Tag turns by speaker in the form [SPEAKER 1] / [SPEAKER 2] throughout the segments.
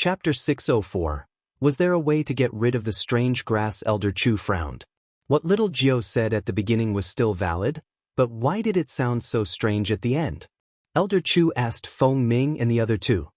[SPEAKER 1] Chapter 604. Was there a way to get rid of the strange grass? Elder Chu frowned. What little Gio said at the beginning was still valid, but why did it sound so strange at the end? Elder Chu asked Feng Ming and the other two.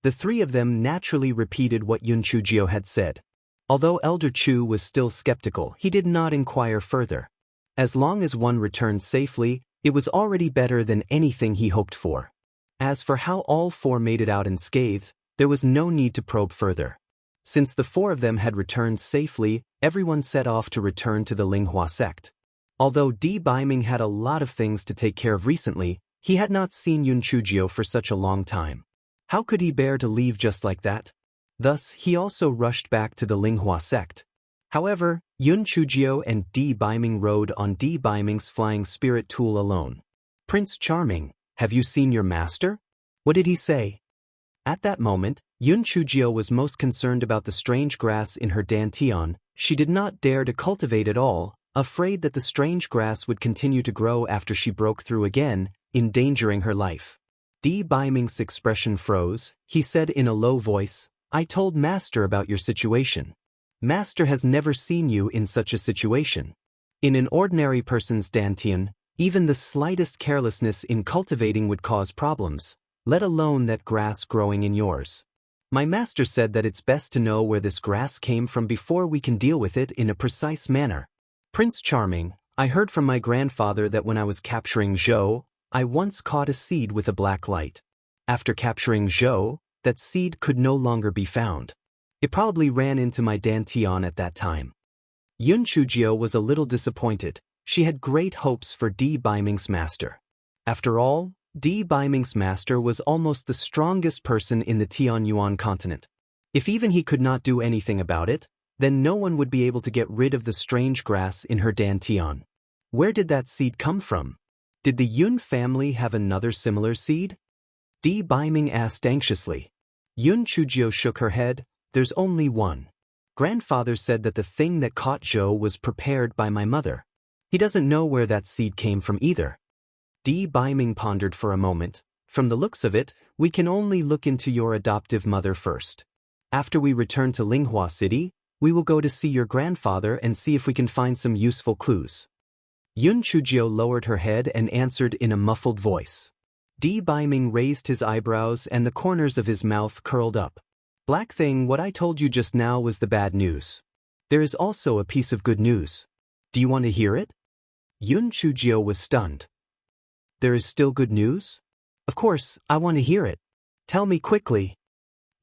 [SPEAKER 1] The three of them naturally repeated what Yunchu Gio had said. Although Elder Chu was still skeptical, he did not inquire further. As long as one returned safely, it was already better than anything he hoped for. As for how all four made it out unscathed, there was no need to probe further. Since the four of them had returned safely, everyone set off to return to the Linghua sect. Although Di Baiming had a lot of things to take care of recently, he had not seen Yun Chujio for such a long time. How could he bear to leave just like that? Thus, he also rushed back to the Linghua sect. However, Yun Chujio and Di Baiming rode on Di Baiming's flying spirit tool alone. Prince Charming, have you seen your master? What did he say? At that moment, Yun Chujio was most concerned about the strange grass in her dantian. She did not dare to cultivate it all, afraid that the strange grass would continue to grow after she broke through again, endangering her life. Di Baiming's expression froze. He said in a low voice, I told Master about your situation. Master has never seen you in such a situation. In an ordinary person's dantian, even the slightest carelessness in cultivating would cause problems, let alone that grass growing in yours. My master said that it's best to know where this grass came from before we can deal with it in a precise manner. Prince Charming, I heard from my grandfather that when I was capturing Zhou, I once caught a seed with a black light. After capturing Zhou, that seed could no longer be found. It probably ran into my dantian at that time. Yun Chujio was a little disappointed. She had great hopes for Di Baiming's master. After all, Di Baiming's master was almost the strongest person in the Tianyuan continent. If even he could not do anything about it, then no one would be able to get rid of the strange grass in her dantian. Where did that seed come from? Did the Yun family have another similar seed? Di Baiming asked anxiously. Yun Chujio shook her head. There's only one. Grandfather said that the thing that caught Zhou was prepared by my mother. He doesn't know where that seed came from either. Di Baiming pondered for a moment. From the looks of it, we can only look into your adoptive mother first. After we return to Linghua City, we will go to see your grandfather and see if we can find some useful clues. Yun Chujio lowered her head and answered in a muffled voice. Di Baiming raised his eyebrows and the corners of his mouth curled up. Black thing, what I told you just now was the bad news. There is also a piece of good news. Do you want to hear it? Yun Chujio was stunned. There is still good news? Of course, I want to hear it. Tell me quickly.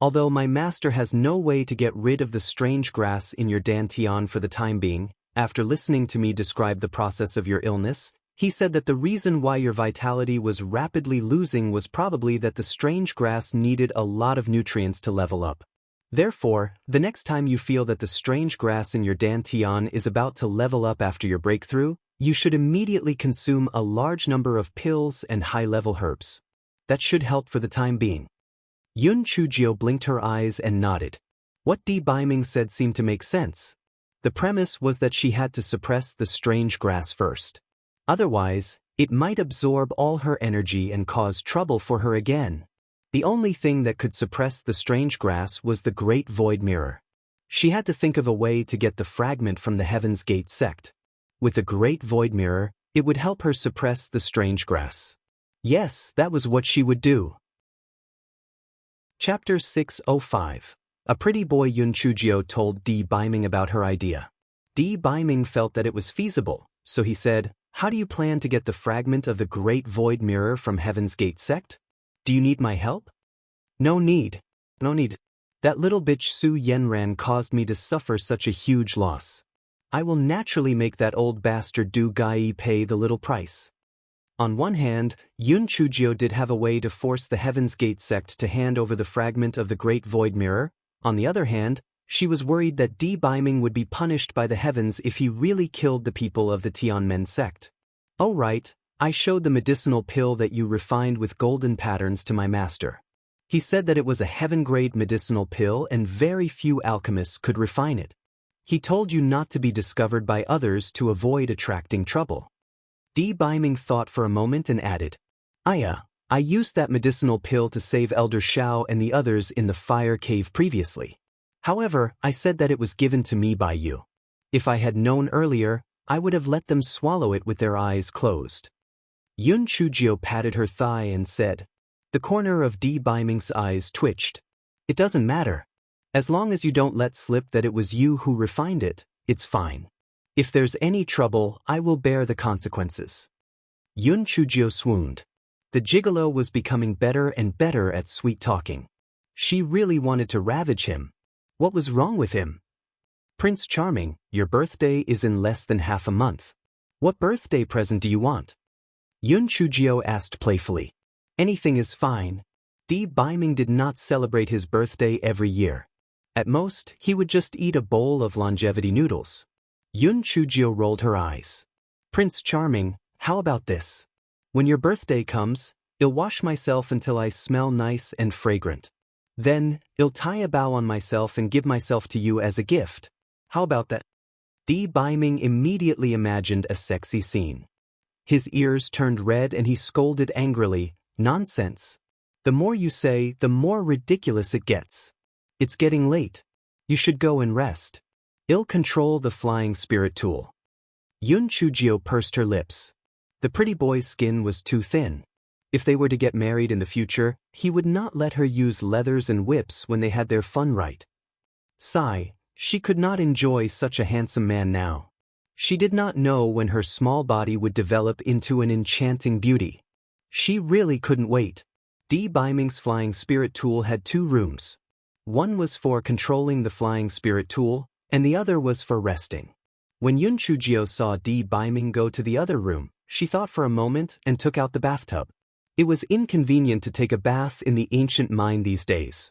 [SPEAKER 1] Although my master has no way to get rid of the strange grass in your dantian for the time being, after listening to me describe the process of your illness, he said that the reason why your vitality was rapidly losing was probably that the strange grass needed a lot of nutrients to level up. Therefore, the next time you feel that the strange grass in your dantian is about to level up after your breakthrough, you should immediately consume a large number of pills and high-level herbs. That should help for the time being. Yun Chujio blinked her eyes and nodded. What Di Baiming said seemed to make sense. The premise was that she had to suppress the strange grass first. Otherwise, it might absorb all her energy and cause trouble for her again. The only thing that could suppress the strange grass was the Great Void Mirror. She had to think of a way to get the fragment from the Heaven's Gate sect. With the Great Void Mirror, it would help her suppress the strange grass. Yes, that was what she would do. Chapter 605. A pretty boy Yun Chujio told Di Baiming about her idea. Di Baiming felt that it was feasible, so he said, how do you plan to get the fragment of the Great Void Mirror from Heaven's Gate sect? Do you need my help? No need. No need. That little bitch Su Yenran caused me to suffer such a huge loss. I will naturally make that old bastard Du Gai pay the little price. On one hand, Yun Chujio did have a way to force the Heaven's Gate sect to hand over the fragment of the Great Void Mirror. On the other hand, she was worried that Di Baiming would be punished by the heavens if he really killed the people of the Tianmen sect. Oh right, I showed the medicinal pill that you refined with golden patterns to my master. He said that it was a heaven-grade medicinal pill and very few alchemists could refine it. He told you not to be discovered by others to avoid attracting trouble. Di Baiming thought for a moment and added, I I used that medicinal pill to save Elder Shao and the others in the fire cave previously. However, I said that it was given to me by you. If I had known earlier, I would have let them swallow it with their eyes closed. Yun Chujio patted her thigh and said. The corner of Di Baiming's eyes twitched. It doesn't matter. As long as you don't let slip that it was you who refined it, it's fine. If there's any trouble, I will bear the consequences. Yun Chujio swooned. The gigolo was becoming better and better at sweet-talking. She really wanted to ravage him. What was wrong with him? Prince Charming, your birthday is in less than half a month. What birthday present do you want? Yun Chujio asked playfully. Anything is fine. Di Baiming did not celebrate his birthday every year. At most, he would just eat a bowl of longevity noodles. Yun Chujio rolled her eyes. Prince Charming, how about this? When your birthday comes, I'll wash myself until I smell nice and fragrant. Then, I'll tie a bow on myself and give myself to you as a gift. How about that? Di Baiming immediately imagined a sexy scene. His ears turned red and he scolded angrily, Nonsense. The more you say, the more ridiculous it gets. It's getting late. You should go and rest. I'll control the flying spirit tool. Yun Chujio pursed her lips. The pretty boy's skin was too thin. If they were to get married in the future, he would not let her use leathers and whips when they had their fun right. Sigh, she could not enjoy such a handsome man now. She did not know when her small body would develop into an enchanting beauty. She really couldn't wait. Di Baiming's flying spirit tool had 2 rooms. One was for controlling the flying spirit tool, and the other was for resting. When Yun Chujio saw Di Baiming go to the other room, she thought for a moment and took out the bathtub. It was inconvenient to take a bath in the ancient mine these days.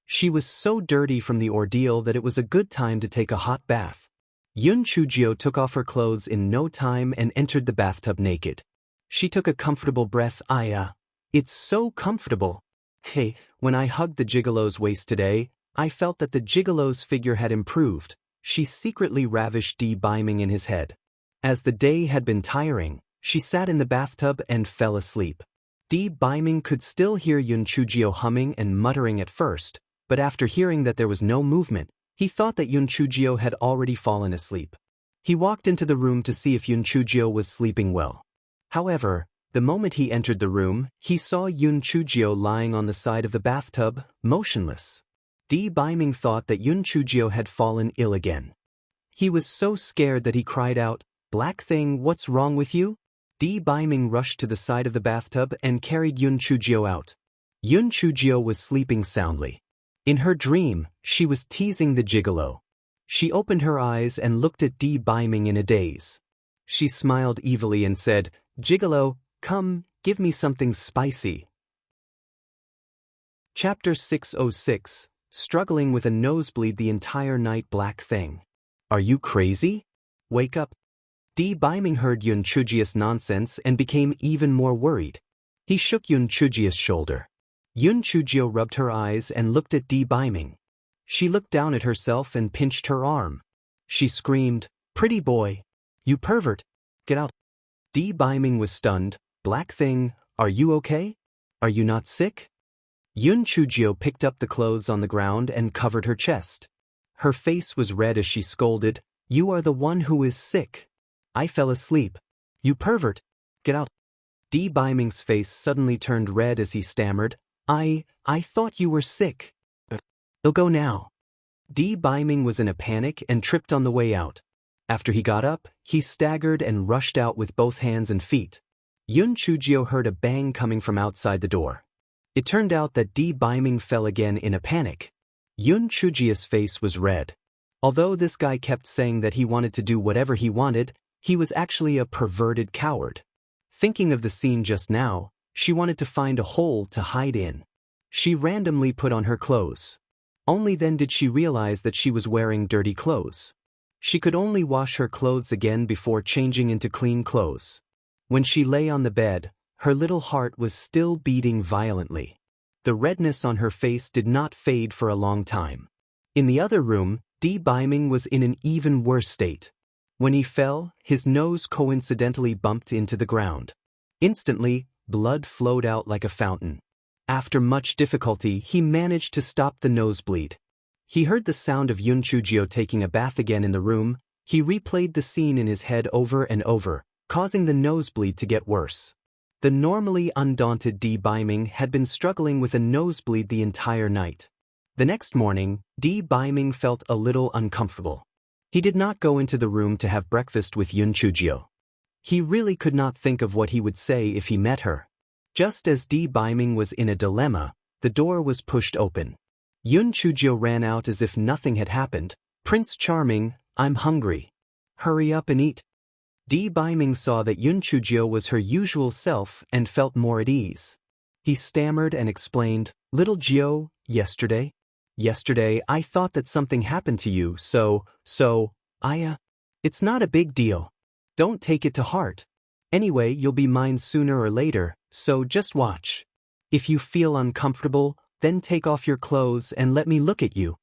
[SPEAKER 1] She was so dirty from the ordeal that it was a good time to take a hot bath. Yun Chujio took off her clothes in no time and entered the bathtub naked. She took a comfortable breath. It's so comfortable. Hey, when I hugged the gigolo's waist today, I felt that the gigolo's figure had improved. She secretly ravished Di Baiming in his head. As the day had been tiring, she sat in the bathtub and fell asleep. Di Baiming could still hear Yun Chujio humming and muttering at first, but after hearing that there was no movement, he thought that Yun Chujio had already fallen asleep. He walked into the room to see if Yun Chujio was sleeping well. However, the moment he entered the room, he saw Yun Chujio lying on the side of the bathtub, motionless. Di Baiming thought that Yun Chujio had fallen ill again. He was so scared that he cried out, "Black thing, what's wrong with you?" Di Baiming rushed to the side of the bathtub and carried Yun Chujio out. Yun Chujio was sleeping soundly. In her dream, she was teasing the gigolo. She opened her eyes and looked at Di Baiming in a daze. She smiled evilly and said, "Gigolo, come, give me something spicy." Chapter 606, Struggling with a Nosebleed the Entire Night. Black thing. Are you crazy? Wake up. Di Baiming heard Yun Chujio's nonsense and became even more worried. He shook Yun Chujio's shoulder. Yun Chujio rubbed her eyes and looked at Di Baiming. She looked down at herself and pinched her arm. She screamed, "Pretty boy! You pervert! Get out!" Di Baiming was stunned. "Black thing, are you okay? Are you not sick?" Yun Chujio picked up the clothes on the ground and covered her chest. Her face was red as she scolded, "You are the one who is sick. I fell asleep. You pervert! Get out!" Di Baiming's face suddenly turned red as he stammered, I thought you were sick. I'll go now." Di Baiming was in a panic and tripped on the way out. After he got up, he staggered and rushed out with both hands and feet. Yun Chujio heard a bang coming from outside the door. It turned out that Di Baiming fell again in a panic. Yun Chujio's face was red. Although this guy kept saying that he wanted to do whatever he wanted, he was actually a perverted coward. Thinking of the scene just now, she wanted to find a hole to hide in. She randomly put on her clothes. Only then did she realize that she was wearing dirty clothes. She could only wash her clothes again before changing into clean clothes. When she lay on the bed, her little heart was still beating violently. The redness on her face did not fade for a long time. In the other room, Di Baiming was in an even worse state. When he fell, his nose coincidentally bumped into the ground. Instantly, blood flowed out like a fountain. After much difficulty, he managed to stop the nosebleed. He heard the sound of Yun Chujio taking a bath again in the room. He replayed the scene in his head over and over, causing the nosebleed to get worse. The normally undaunted Di Baiming had been struggling with a nosebleed the entire night. The next morning, Di Baiming felt a little uncomfortable. He did not go into the room to have breakfast with Yun Chujio. He really could not think of what he would say if he met her. Just as Di Baiming was in a dilemma, the door was pushed open. Yun Chujio ran out as if nothing had happened. "Prince Charming, I'm hungry. Hurry up and eat." Di Baiming saw that Yun Chujio was her usual self and felt more at ease. He stammered and explained, "Little Jio, yesterday I thought that something happened to you, so, it's not a big deal. Don't take it to heart. Anyway, you'll be mine sooner or later, so just watch. If you feel uncomfortable, then take off your clothes and let me look at you."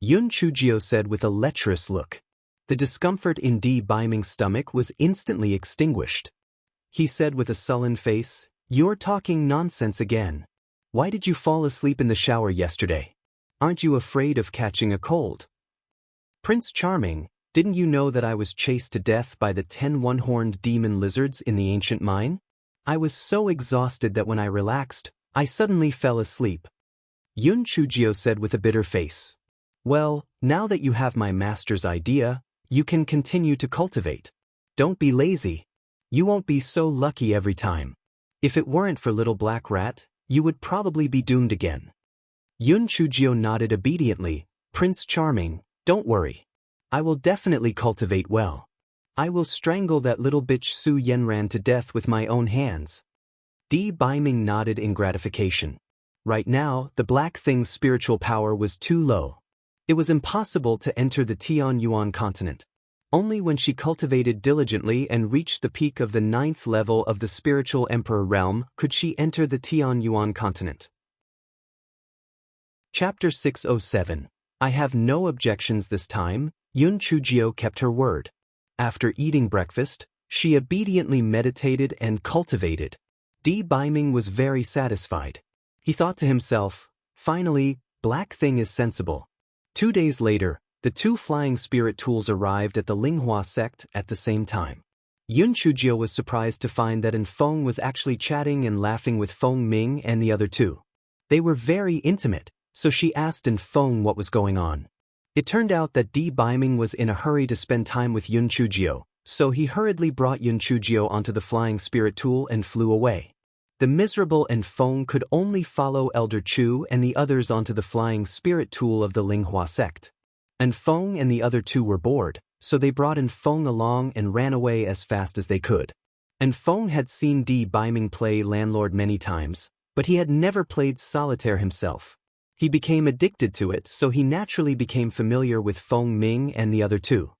[SPEAKER 1] Yun Chujio said with a lecherous look. The discomfort in Di Baiming's stomach was instantly extinguished. He said with a sullen face, "You're talking nonsense again. Why did you fall asleep in the shower yesterday? Aren't you afraid of catching a cold? Prince Charming, didn't you know that I was chased to death by the 10 one-horned demon lizards in the ancient mine? I was so exhausted that when I relaxed, I suddenly fell asleep." Yun Chujio said with a bitter face. "Well, now that you have my master's idea, you can continue to cultivate. Don't be lazy. You won't be so lucky every time. If it weren't for Little Black Rat, you would probably be doomed again." Yun Chujio nodded obediently. "Prince Charming, don't worry. I will definitely cultivate well. I will strangle that little bitch Su Yenran to death with my own hands." Di Baiming nodded in gratification. Right now, the black thing's spiritual power was too low. It was impossible to enter the Tian Yuan continent. Only when she cultivated diligently and reached the peak of the 9th level of the spiritual emperor realm could she enter the Tian Yuan continent. Chapter 607. I have no objections this time. Yun Chujio kept her word. After eating breakfast, she obediently meditated and cultivated. Di Baiming was very satisfied. He thought to himself, "Finally, Black Thing is sensible." 2 days later, the 2 flying spirit tools arrived at the Linghua sect at the same time. Yun Chujio was surprised to find that Feng was actually chatting and laughing with Feng Ming and the other 2. They were very intimate, so she asked Feng what was going on. It turned out that Di Baiming was in a hurry to spend time with Yun Chujio, so he hurriedly brought Yun Chujio onto the flying spirit tool and flew away. The miserable Feng could only follow Elder Chu and the others onto the flying spirit tool of the Linghua sect. Feng and the other 2 were bored, so they brought Feng along and ran away as fast as they could. Feng had seen Di Baiming play landlord many times, but he had never played solitaire himself. He became addicted to it, so he naturally became familiar with Feng Ming and the other 2.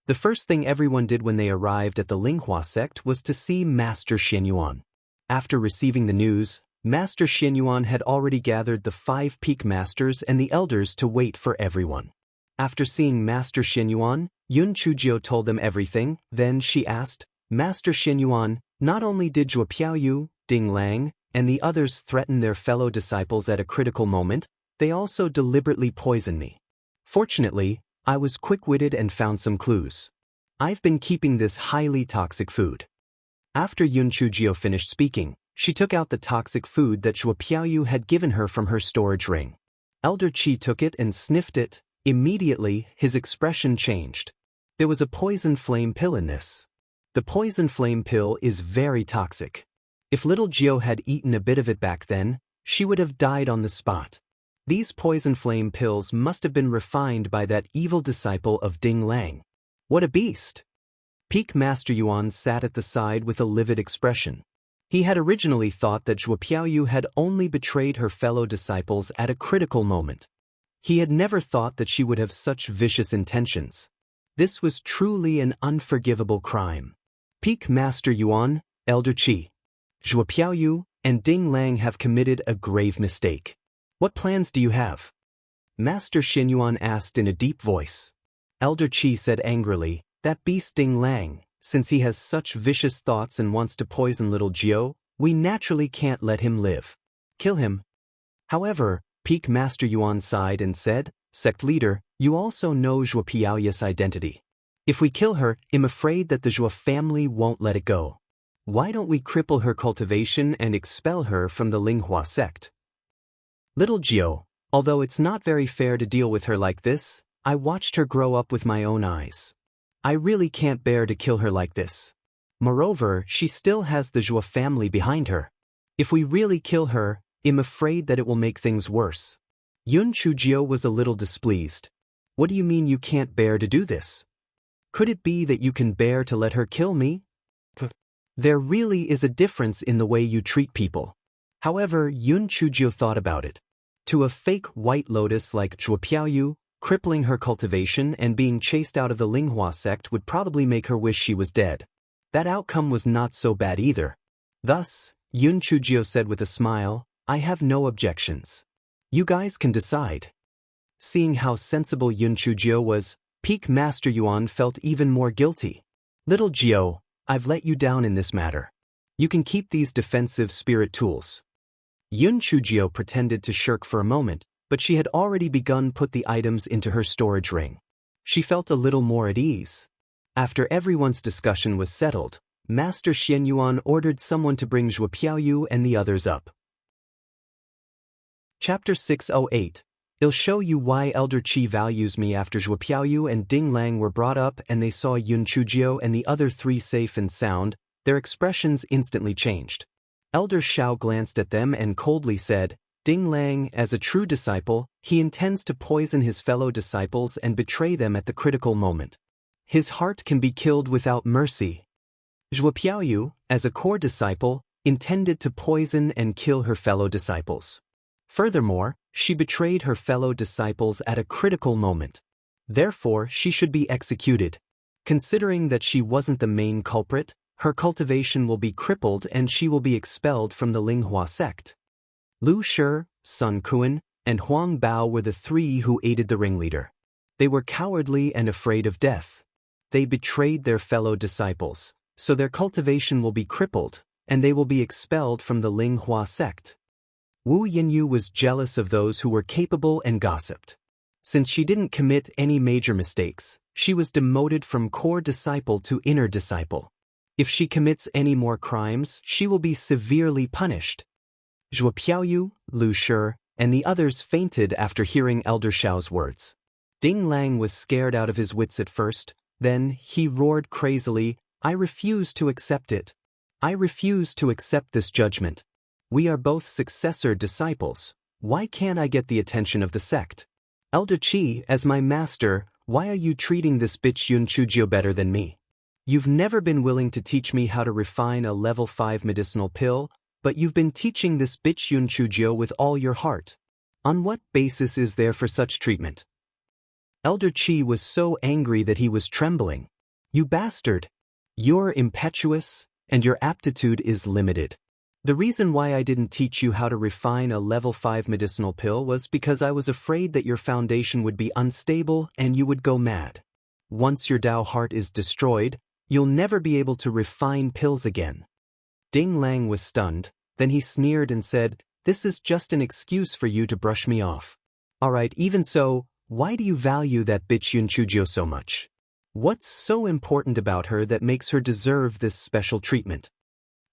[SPEAKER 1] The first thing everyone did when they arrived at the Linghua sect was to see Master Xianyuan. After receiving the news, Master Xianyuan had already gathered the 5 peak masters and the elders to wait for everyone. After seeing Master Xianyuan, Yun Chujio told them everything. Then she asked, "Master Xianyuan, not only did Zhuo Piaoyu, Ding Lang, and the others threaten their fellow disciples at a critical moment, they also deliberately poisoned me. Fortunately, I was quick-witted and found some clues. I've been keeping this highly toxic food." After Yun Chujio finished speaking, she took out the toxic food that Zhuo Piaoyu had given her from her storage ring. Elder Qi took it and sniffed it. Immediately, his expression changed. There was a poison flame pill in this. The poison flame pill is very toxic. If little Jio had eaten a bit of it back then, she would have died on the spot. These poison flame pills must have been refined by that evil disciple of Ding Lang. What a beast! Peak Master Yuan sat at the side with a livid expression. He had originally thought that Zhuo Piaoyu had only betrayed her fellow disciples at a critical moment. He had never thought that she would have such vicious intentions. This was truly an unforgivable crime. Peak Master Yuan, Elder Qi, Zhuo Piaoyu, and Ding Lang have committed a grave mistake. What plans do you have? Master Xianyuan asked in a deep voice. Elder Qi said angrily, "That beast Ding Lang, since he has such vicious thoughts and wants to poison little Jio, We naturally can't let him live. Kill him. However, Peak Master Yuan sighed and said, Sect leader, you also know Zhuo Piaoyu's identity. If we kill her, I'm afraid that the Zhuo family won't let it go. Why don't we cripple her cultivation and expel her from the Linghua sect? Little Jiao, although it's not very fair to deal with her like this, I watched her grow up with my own eyes. I really can't bear to kill her like this. Moreover, she still has the Zhuo family behind her. If we really kill her, I'm afraid that it will make things worse. Yun Chujiao was a little displeased. What do you mean you can't bear to do this? Could it be that you can bear to let her kill me? There really is a difference in the way you treat people. However, Yun Chujiao thought about it. To a fake white lotus like Zhuo Piaoyu, crippling her cultivation and being chased out of the Linghua sect would probably make her wish she was dead. That outcome was not so bad either. Thus, Yun Chujiao said with a smile, I have no objections. You guys can decide. Seeing how sensible Yun Chujiao was, Peak Master Yuan felt even more guilty. Little Jiao, I've let you down in this matter. You can keep these defensive spirit tools. Yun Chujiao pretended to shirk for a moment, but she had already begun put the items into her storage ring. She felt a little more at ease. After everyone's discussion was settled, Master Xian Yuan ordered someone to bring Zhuo Piaoyu and the others up. Chapter 608. I'll show you why Elder Qi values me. After Zhuo Piaoyu and Ding Lang were brought up and they saw Yun Chujiao and the other three safe and sound, their expressions instantly changed. Elder Shao glanced at them and coldly said, Ding Lang, as a true disciple, he intends to poison his fellow disciples and betray them at the critical moment. His heart can be killed without mercy. Zhuo Piaoyu, as a core disciple, intended to poison and kill her fellow disciples. Furthermore, she betrayed her fellow disciples at a critical moment. Therefore, she should be executed. Considering that she wasn't the main culprit, her cultivation will be crippled and she will be expelled from the Linghua sect. Lu Shi, Sun Quan, and Huang Bao were the three who aided the ringleader. They were cowardly and afraid of death. They betrayed their fellow disciples, so their cultivation will be crippled, and they will be expelled from the Linghua sect. Wu Yinyu was jealous of those who were capable and gossiped. Since she didn't commit any major mistakes, she was demoted from core disciple to inner disciple. If she commits any more crimes, she will be severely punished. Zhuo Piaoyu, Lu Shi, and the others fainted after hearing Elder Shao's words. Ding Lang was scared out of his wits at first, then he roared crazily, I refuse to accept it. I refuse to accept this judgment. We are both successor disciples. Why can't I get the attention of the sect? Elder Qi, as my master, why are you treating this bitch Yun Chujiao better than me? You've never been willing to teach me how to refine a level 5 medicinal pill, but you've been teaching this bitch Yun Chujiao with all your heart. On what basis is there for such treatment? Elder Qi was so angry that he was trembling. You bastard! You're impetuous, and your aptitude is limited. The reason why I didn't teach you how to refine a level 5 medicinal pill was because I was afraid that your foundation would be unstable and you would go mad. Once your Dao heart is destroyed, you'll never be able to refine pills again. Ding Lang was stunned, then he sneered and said, This is just an excuse for you to brush me off. Alright, even so, why do you value that bitch Yun Chujiao so much? What's so important about her that makes her deserve this special treatment?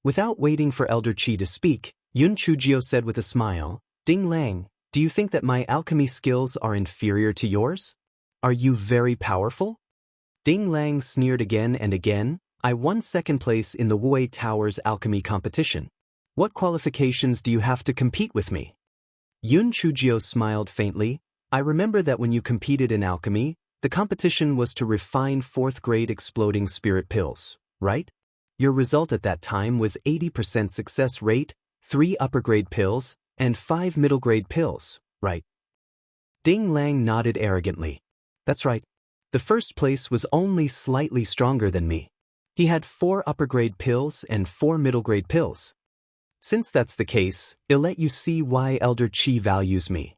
[SPEAKER 1] Without waiting for Elder Qi to speak, Yun Chujiao said with a smile, Ding Lang, do you think that my alchemy skills are inferior to yours? Are you very powerful? Ding Lang sneered again and again, I won second place in the Wei Tower's alchemy competition. What qualifications do you have to compete with me? Yun Chujiao smiled faintly, I remember that when you competed in alchemy, the competition was to refine 4th grade exploding spirit pills, right? Your result at that time was 80% success rate, 3 upper grade pills, and 5 middle grade pills, right? Ding Lang nodded arrogantly. That's right. The first place was only slightly stronger than me. He had 4 upper grade pills and 4 middle grade pills. Since that's the case, I'll let you see why Elder Qi values me.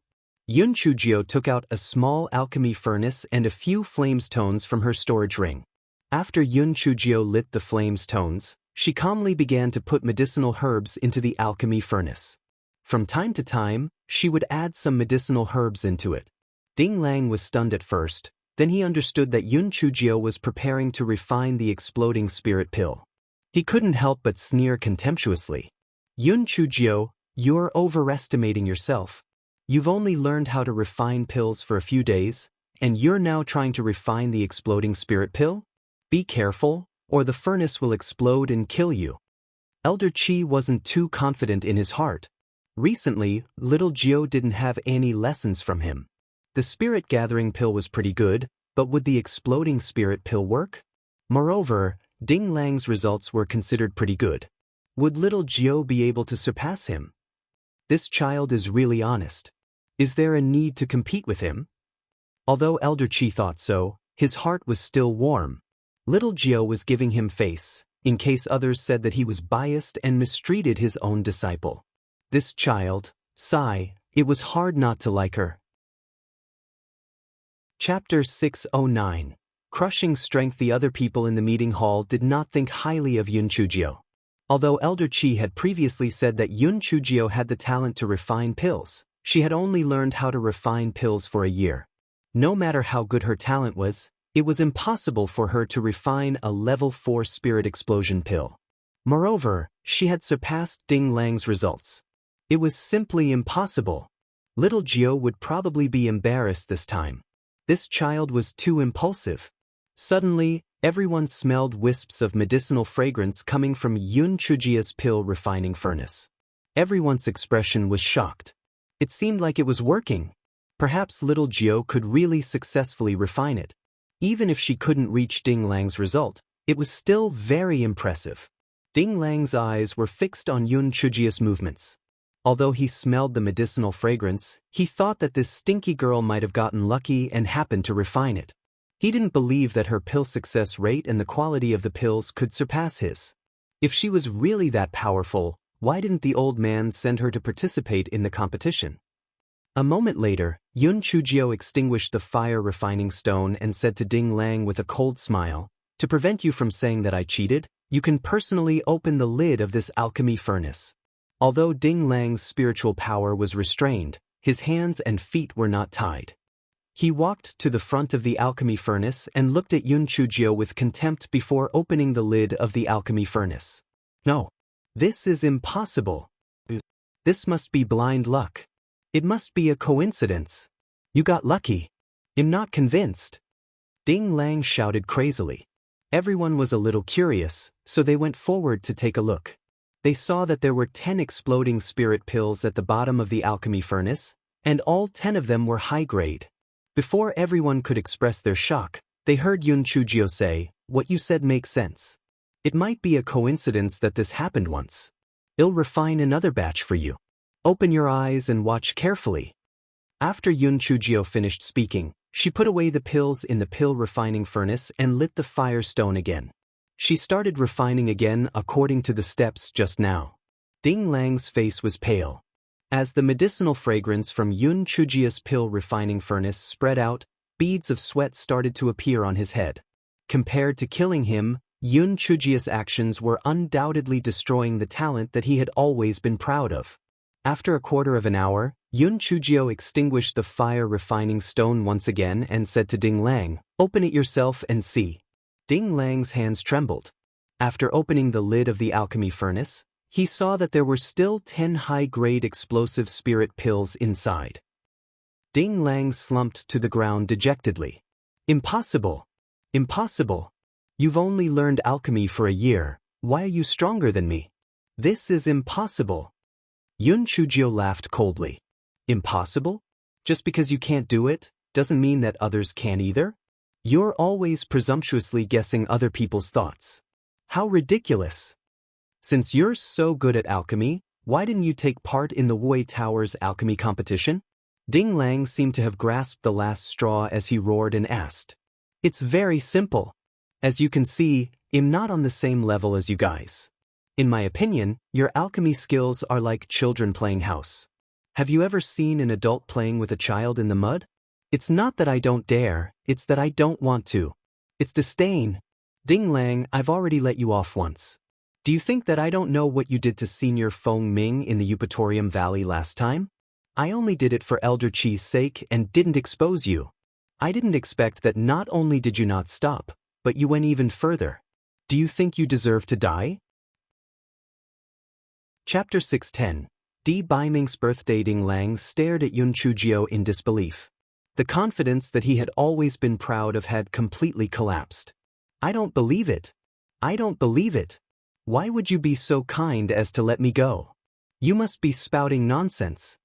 [SPEAKER 1] Yun Chujiao took out a small alchemy furnace and a few flame stones from her storage ring. After Yun Chujiao lit the flame stones, She calmly began to put medicinal herbs into the alchemy furnace. From time to time, she would add some medicinal herbs into it. Ding Lang was stunned at first, then he understood that Yun Chujio was preparing to refine the exploding spirit pill. He couldn't help but sneer contemptuously. Yun Chujio, you're overestimating yourself. You've only learned how to refine pills for a few days, and you're now trying to refine the exploding spirit pill? Be careful, or the furnace will explode and kill you. Elder Qi wasn't too confident in his heart. Recently, little Jiao didn't have any lessons from him. The spirit gathering pill was pretty good, but would the exploding spirit pill work? Moreover, Ding Lang's results were considered pretty good. Would little Jiao be able to surpass him? This child is really honest. Is there a need to compete with him? Although Elder Qi thought so, his heart was still warm. Little Jiao was giving him face, in case others said that he was biased and mistreated his own disciple. This child, sigh, it was hard not to like her. Chapter 609. Crushing strength. The other people in the meeting hall did not think highly of Yun Chujio. Although Elder Qi had previously said that Yun Chujio had the talent to refine pills, she had only learned how to refine pills for a year. No matter how good her talent was, it was impossible for her to refine a level 4 spirit explosion pill. Moreover, she had surpassed Ding Lang's results. It was simply impossible. Little Jiao would probably be embarrassed this time. This child was too impulsive. Suddenly, everyone smelled wisps of medicinal fragrance coming from Yun Chujio's pill refining furnace. Everyone's expression was shocked. It seemed like it was working. Perhaps little Jiao could really successfully refine it. Even if she couldn't reach Ding Lang's result, it was still very impressive. Ding Lang's eyes were fixed on Yun Chujio's movements. Although he smelled the medicinal fragrance, he thought that this stinky girl might have gotten lucky and happened to refine it. He didn't believe that her pill success rate and the quality of the pills could surpass his. If she was really that powerful, why didn't the old man send her to participate in the competition? A moment later, Yun Chujio extinguished the fire refining stone and said to Ding Lang with a cold smile, "To prevent you from saying that I cheated, you can personally open the lid of this alchemy furnace." Although Ding Lang's spiritual power was restrained, his hands and feet were not tied. He walked to the front of the alchemy furnace and looked at Yun Chujio with contempt before opening the lid of the alchemy furnace. "No. This is impossible. This must be blind luck. It must be a coincidence. You got lucky. I'm not convinced." Ding Lang shouted crazily. Everyone was a little curious, so they went forward to take a look. They saw that there were 10 exploding spirit pills at the bottom of the alchemy furnace, and all 10 of them were high-grade. Before everyone could express their shock, they heard Yun Chujio say, "What you said makes sense. It might be a coincidence that this happened once. I'll refine another batch for you. Open your eyes and watch carefully." After Yun Chujio finished speaking, she put away the pills in the pill refining furnace and lit the firestone again. She started refining again according to the steps just now. Ding Lang's face was pale. As the medicinal fragrance from Yun Chujio's pill refining furnace spread out, beads of sweat started to appear on his head. Compared to killing him, Yun Chujio's actions were undoubtedly destroying the talent that he had always been proud of. After a quarter of an hour, Yun Chujio extinguished the fire refining stone once again and said to Ding Lang, "Open it yourself and see." Ding Lang's hands trembled. After opening the lid of the alchemy furnace, he saw that there were still 10 high-grade explosive spirit pills inside. Ding Lang slumped to the ground dejectedly. "Impossible! Impossible! You've only learned alchemy for a year. Why are you stronger than me? This is impossible." Yun Chujio laughed coldly. "Impossible? Just because you can't do it, doesn't mean that others can't either? You're always presumptuously guessing other people's thoughts. How ridiculous! Since you're so good at alchemy, why didn't you take part in the Wei Tower's alchemy competition?" Ding Lang seemed to have grasped the last straw as he roared and asked. "It's very simple. As you can see, I'm not on the same level as you guys. In my opinion, your alchemy skills are like children playing house. Have you ever seen an adult playing with a child in the mud? It's not that I don't dare, it's that I don't want to. It's disdain. Ding Lang, I've already let you off once. Do you think that I don't know what you did to Senior Feng Ming in the Eupatorium Valley last time? I only did it for Elder Chi's sake and didn't expose you. I didn't expect that not only did you not stop, but you went even further. Do you think you deserve to die? Chapter 610. Di Baiming's birthday. Ding Lang stared at Yun Chujio in disbelief. The confidence that he had always been proud of had completely collapsed. I don't believe it. I don't believe it. Why would you be so kind as to let me go? You must be spouting nonsense.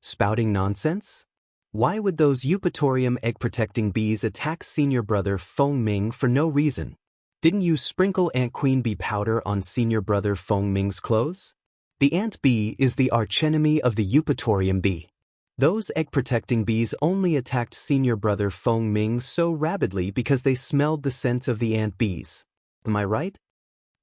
[SPEAKER 1] Spouting nonsense? Why would those Eupatorium egg-protecting bees attack senior brother Feng Ming for no reason? Didn't you sprinkle Ant Queen bee powder on senior brother Feng Ming's clothes? The ant bee is the archenemy of the Eupatorium bee. Those egg-protecting bees only attacked senior brother Feng Ming so rabidly because they smelled the scent of the ant bees. Am I right?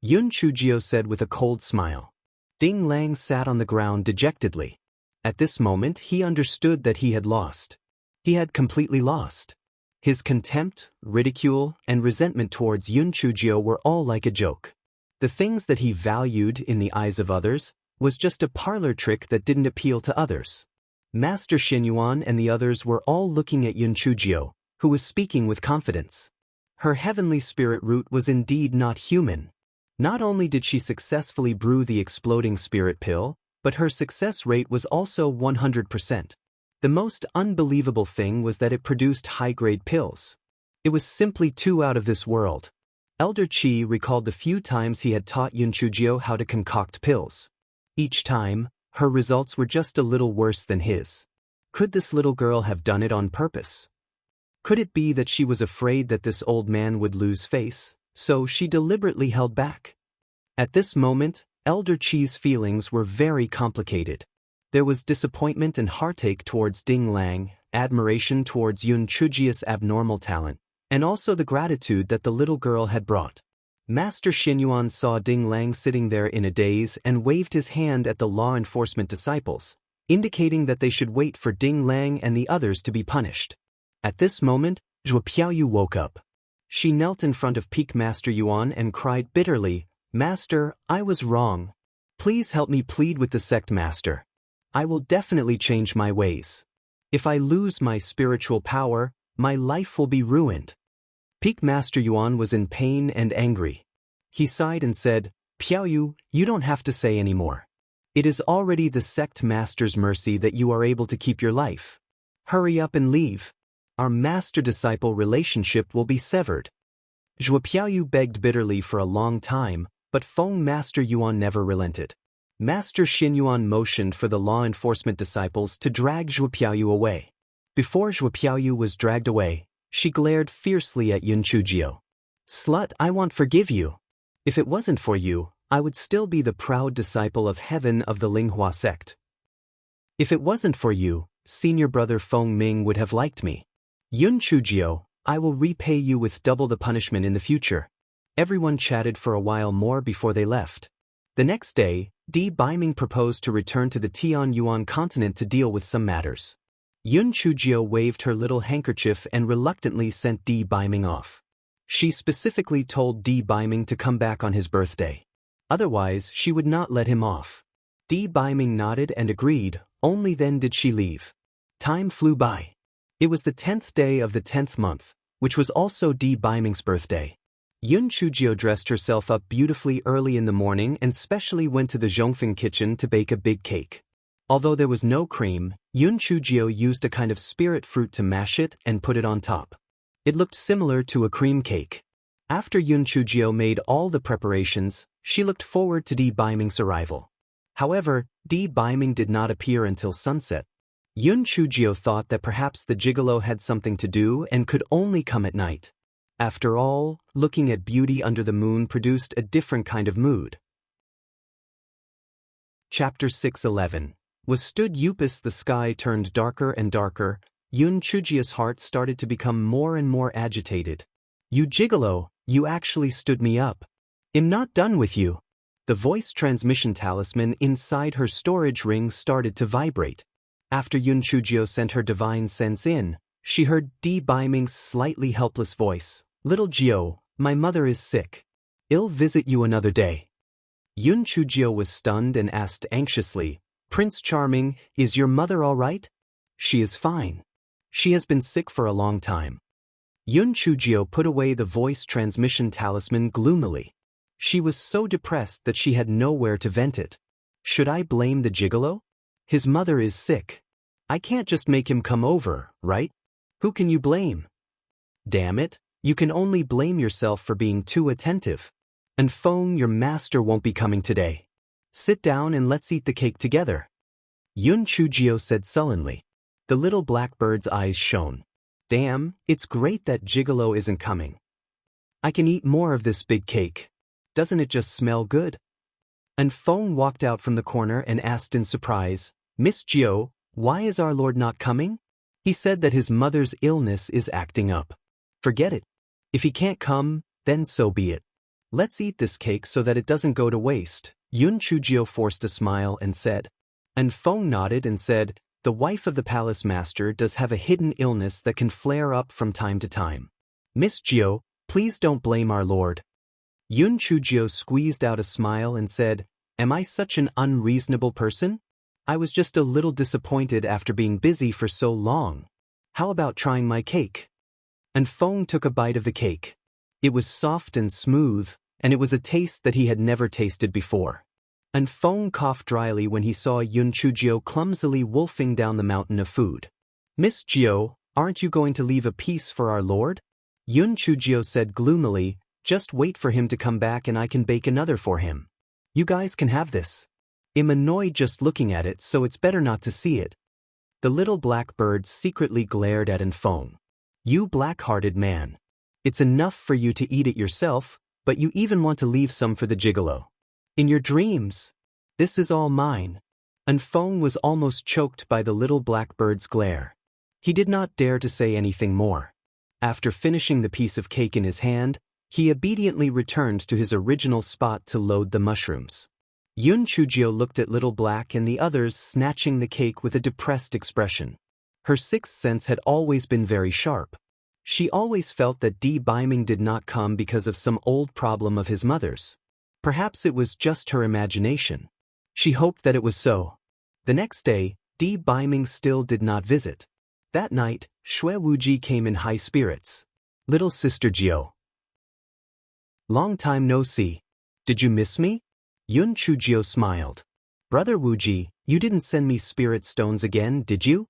[SPEAKER 1] Yun Chujio said with a cold smile. Ding Lang sat on the ground dejectedly. At this moment he understood that he had lost. He had completely lost. His contempt, ridicule, and resentment towards Yun Chujio were all like a joke. The things that he valued in the eyes of others was just a parlor trick that didn't appeal to others. Master Xinyuan and the others were all looking at Yun Chujio, who was speaking with confidence. Her heavenly spirit root was indeed not human. Not only did she successfully brew the exploding spirit pill, but her success rate was also 100%. The most unbelievable thing was that it produced high-grade pills. It was simply too out of this world. Elder Chi recalled the few times he had taught Yun Chujio how to concoct pills. Each time, her results were just a little worse than his. Could this little girl have done it on purpose? Could it be that she was afraid that this old man would lose face, so she deliberately held back? At this moment, Elder Chi's feelings were very complicated. There was disappointment and heartache towards Ding Lang, admiration towards Yun Chujio's abnormal talent, and also the gratitude that the little girl had brought. Master Xinyuan saw Ding Lang sitting there in a daze and waved his hand at the law enforcement disciples, indicating that they should wait for Ding Lang and the others to be punished. At this moment, Zhuo Piaoyu woke up. She knelt in front of Peak Master Yuan and cried bitterly, "Master, I was wrong. Please help me plead with the sect master. I will definitely change my ways. If I lose my spiritual power, my life will be ruined." Peak Master Yuan was in pain and angry. He sighed and said, "Piaoyu, you don't have to say any more. It is already the sect master's mercy that you are able to keep your life. Hurry up and leave. Our master-disciple relationship will be severed." Zhuo Piaoyu begged bitterly for a long time, but Feng Master Yuan never relented. Master Xinyuan motioned for the law enforcement disciples to drag Zhuo Piaoyu away. Before Zhuo Piaoyu was dragged away, she glared fiercely at Yun Chujio. "Slut, I won't forgive you. If it wasn't for you, I would still be the proud disciple of heaven of the Linghua sect. If it wasn't for you, senior brother Feng Ming would have liked me. Yun Chujio, I will repay you with double the punishment in the future." Everyone chatted for a while more before they left. The next day, Di Baiming proposed to return to the Tianyuan continent to deal with some matters. Yun Chujio waved her little handkerchief and reluctantly sent Di Baiming off. She specifically told Di Baiming to come back on his birthday. Otherwise, she would not let him off. Di Baiming nodded and agreed, only then did she leave. Time flew by. It was the 10th day of the 10th month, which was also Di Baiming's birthday. Yun Chujio dressed herself up beautifully early in the morning and specially went to the Zhongfeng kitchen to bake a big cake. Although there was no cream, Yun Chujio used a kind of spirit fruit to mash it and put it on top. It looked similar to a cream cake. After Yun Chujio made all the preparations, she looked forward to Di Baiming's arrival. However, Di Baiming did not appear until sunset. Yun Chujio thought that perhaps the gigolo had something to do and could only come at night. After all, looking at beauty under the moon produced a different kind of mood. Chapter 611. Was stood Upis. The sky turned darker and darker. Yun Chujio's heart started to become more and more agitated. "You gigolo, you actually stood me up. I'm not done with you." The voice transmission talisman inside her storage ring started to vibrate. After Yun Chujio sent her divine sense in, she heard Di Baiming's slightly helpless voice. "Little Gio, my mother is sick. I'll visit you another day." Yun Chujio was stunned and asked anxiously, Prince Charming, is your mother all right? She is fine. She has been sick for a long time. Yun Chujio put away the voice transmission talisman gloomily. She was so depressed that she had nowhere to vent it. Should I blame the gigolo? His mother is sick. I can't just make him come over, right? Who can you blame? Damn it, you can only blame yourself for being too attentive. And Feng, your master won't be coming today. Sit down and let's eat the cake together. Yun Chujio said sullenly. The little blackbird's eyes shone. Damn, it's great that Gigolo isn't coming. I can eat more of this big cake. Doesn't it just smell good? And Feng walked out from the corner and asked in surprise, Miss Gio, why is our lord not coming? He said that his mother's illness is acting up. Forget it. If he can't come, then so be it. Let's eat this cake so that it doesn't go to waste. Yun Chujio forced a smile and said. And Feng nodded and said, the wife of the palace master does have a hidden illness that can flare up from time to time. Miss Gio, please don't blame our lord. Yun Chujio squeezed out a smile and said, am I such an unreasonable person? I was just a little disappointed after being busy for so long. How about trying my cake? And Feng took a bite of the cake. It was soft and smooth, and it was a taste that he had never tasted before. And Feng coughed dryly when he saw Yun Chujio clumsily wolfing down the mountain of food. Miss Gio, aren't you going to leave a piece for our lord? Yun Chujio said gloomily, just wait for him to come back and I can bake another for him. You guys can have this. I'm annoyed just looking at it, so it's better not to see it. The little black bird secretly glared at Feng. You black-hearted man. It's enough for you to eat it yourself, but you even want to leave some for the gigolo. In your dreams. This is all mine. And Feng was almost choked by the little blackbird's glare. He did not dare to say anything more. After finishing the piece of cake in his hand, he obediently returned to his original spot to load the mushrooms. Yun Chujio looked at Little Black and the others snatching the cake with a depressed expression. Her sixth sense had always been very sharp. She always felt that Di Biming did not come because of some old problem of his mother's. Perhaps it was just her imagination. She hoped that it was so. The next day, Di Biming still did not visit. That night, Xue Wuji came in high spirits. Little Sister Gio. Long time no see. Did you miss me? Yun Chujio smiled. Brother Wuji, you didn't send me spirit stones again, did you?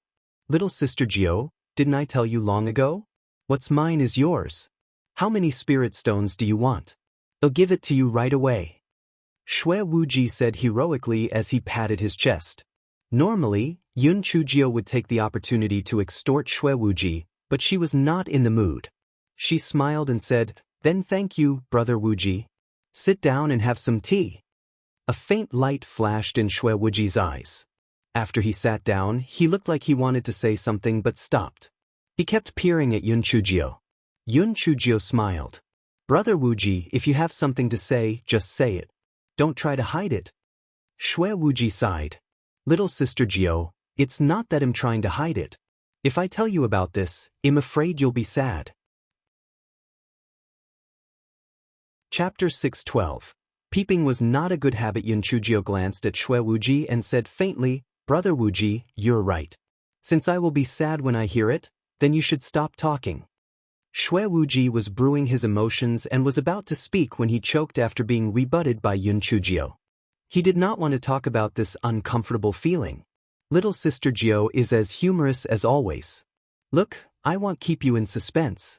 [SPEAKER 1] Little Sister Gio, didn't I tell you long ago? What's mine is yours. How many spirit stones do you want? I'll give it to you right away. Xue Wuji said heroically as he patted his chest. Normally, Yun Chujio would take the opportunity to extort Xue Wuji, but she was not in the mood. She smiled and said, Then thank you, Brother Wuji. Sit down and have some tea. A faint light flashed in Xue Wuji's eyes. After he sat down, he looked like he wanted to say something but stopped. He kept peering at Yun Chujio. Yun Chujio smiled. Brother Wuji, if you have something to say, just say it. Don't try to hide it. Xue Wuji sighed. Little Sister Gio, it's not that I'm trying to hide it. If I tell you about this, I'm afraid you'll be sad. Chapter 612. Peeping was not a good habit. Yun Chujio glanced at Xue Wuji and said faintly, Brother Wuji, you're right. Since I will be sad when I hear it, then you should stop talking. Xue Wuji was brewing his emotions and was about to speak when he choked after being rebutted by Yun Chujio. He did not want to talk about this uncomfortable feeling. Little Sister Gio is as humorous as always. Look, I won't keep you in suspense.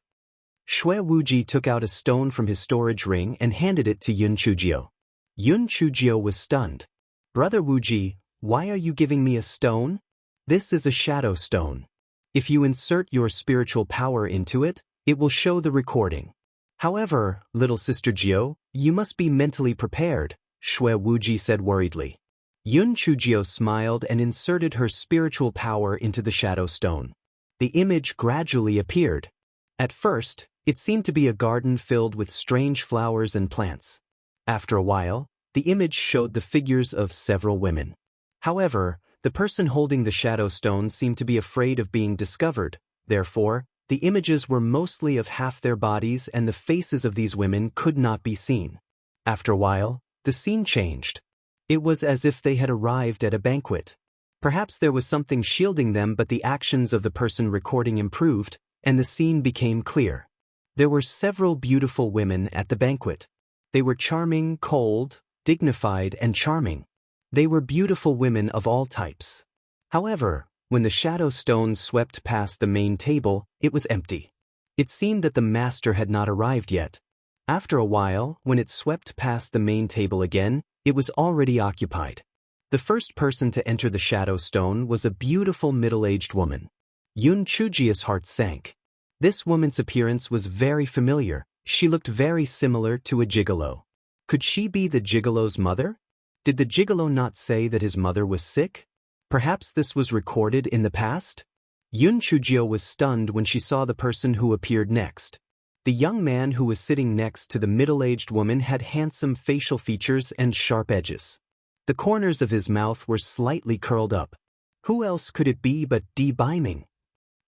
[SPEAKER 1] Xue Wuji took out a stone from his storage ring and handed it to Yun Chujio. Yun Chujio was stunned. Brother Wuji, why are you giving me a stone? This is a shadow stone. If you insert your spiritual power into it, it will show the recording. However, Little Sister Gio, you must be mentally prepared, Xue Wuji said worriedly. Yun Chujio smiled and inserted her spiritual power into the shadow stone. The image gradually appeared. At first, it seemed to be a garden filled with strange flowers and plants. After a while, the image showed the figures of several women. However, the person holding the shadow stone seemed to be afraid of being discovered. Therefore, the images were mostly of half their bodies and the faces of these women could not be seen. After a while, The scene changed. It was as if they had arrived at a banquet. Perhaps there was something shielding them, but the actions of the person recording improved, and the scene became clear. There were several beautiful women at the banquet. They were charming, cold, dignified, and charming. They were beautiful women of all types. However, when the shadow stone swept past the main table, it was empty. It seemed that the master had not arrived yet. After a while, when it swept past the main table again, it was already occupied. The first person to enter the shadow stone was a beautiful middle-aged woman. Yun Chujia's heart sank. This woman's appearance was very familiar. She looked very similar to a gigolo. Could she be the gigolo's mother? Did the gigolo not say that his mother was sick? Perhaps this was recorded in the past? Yun Chujio was stunned when she saw the person who appeared next. The young man who was sitting next to the middle-aged woman had handsome facial features and sharp edges. The corners of his mouth were slightly curled up. Who else could it be but Di Baiming?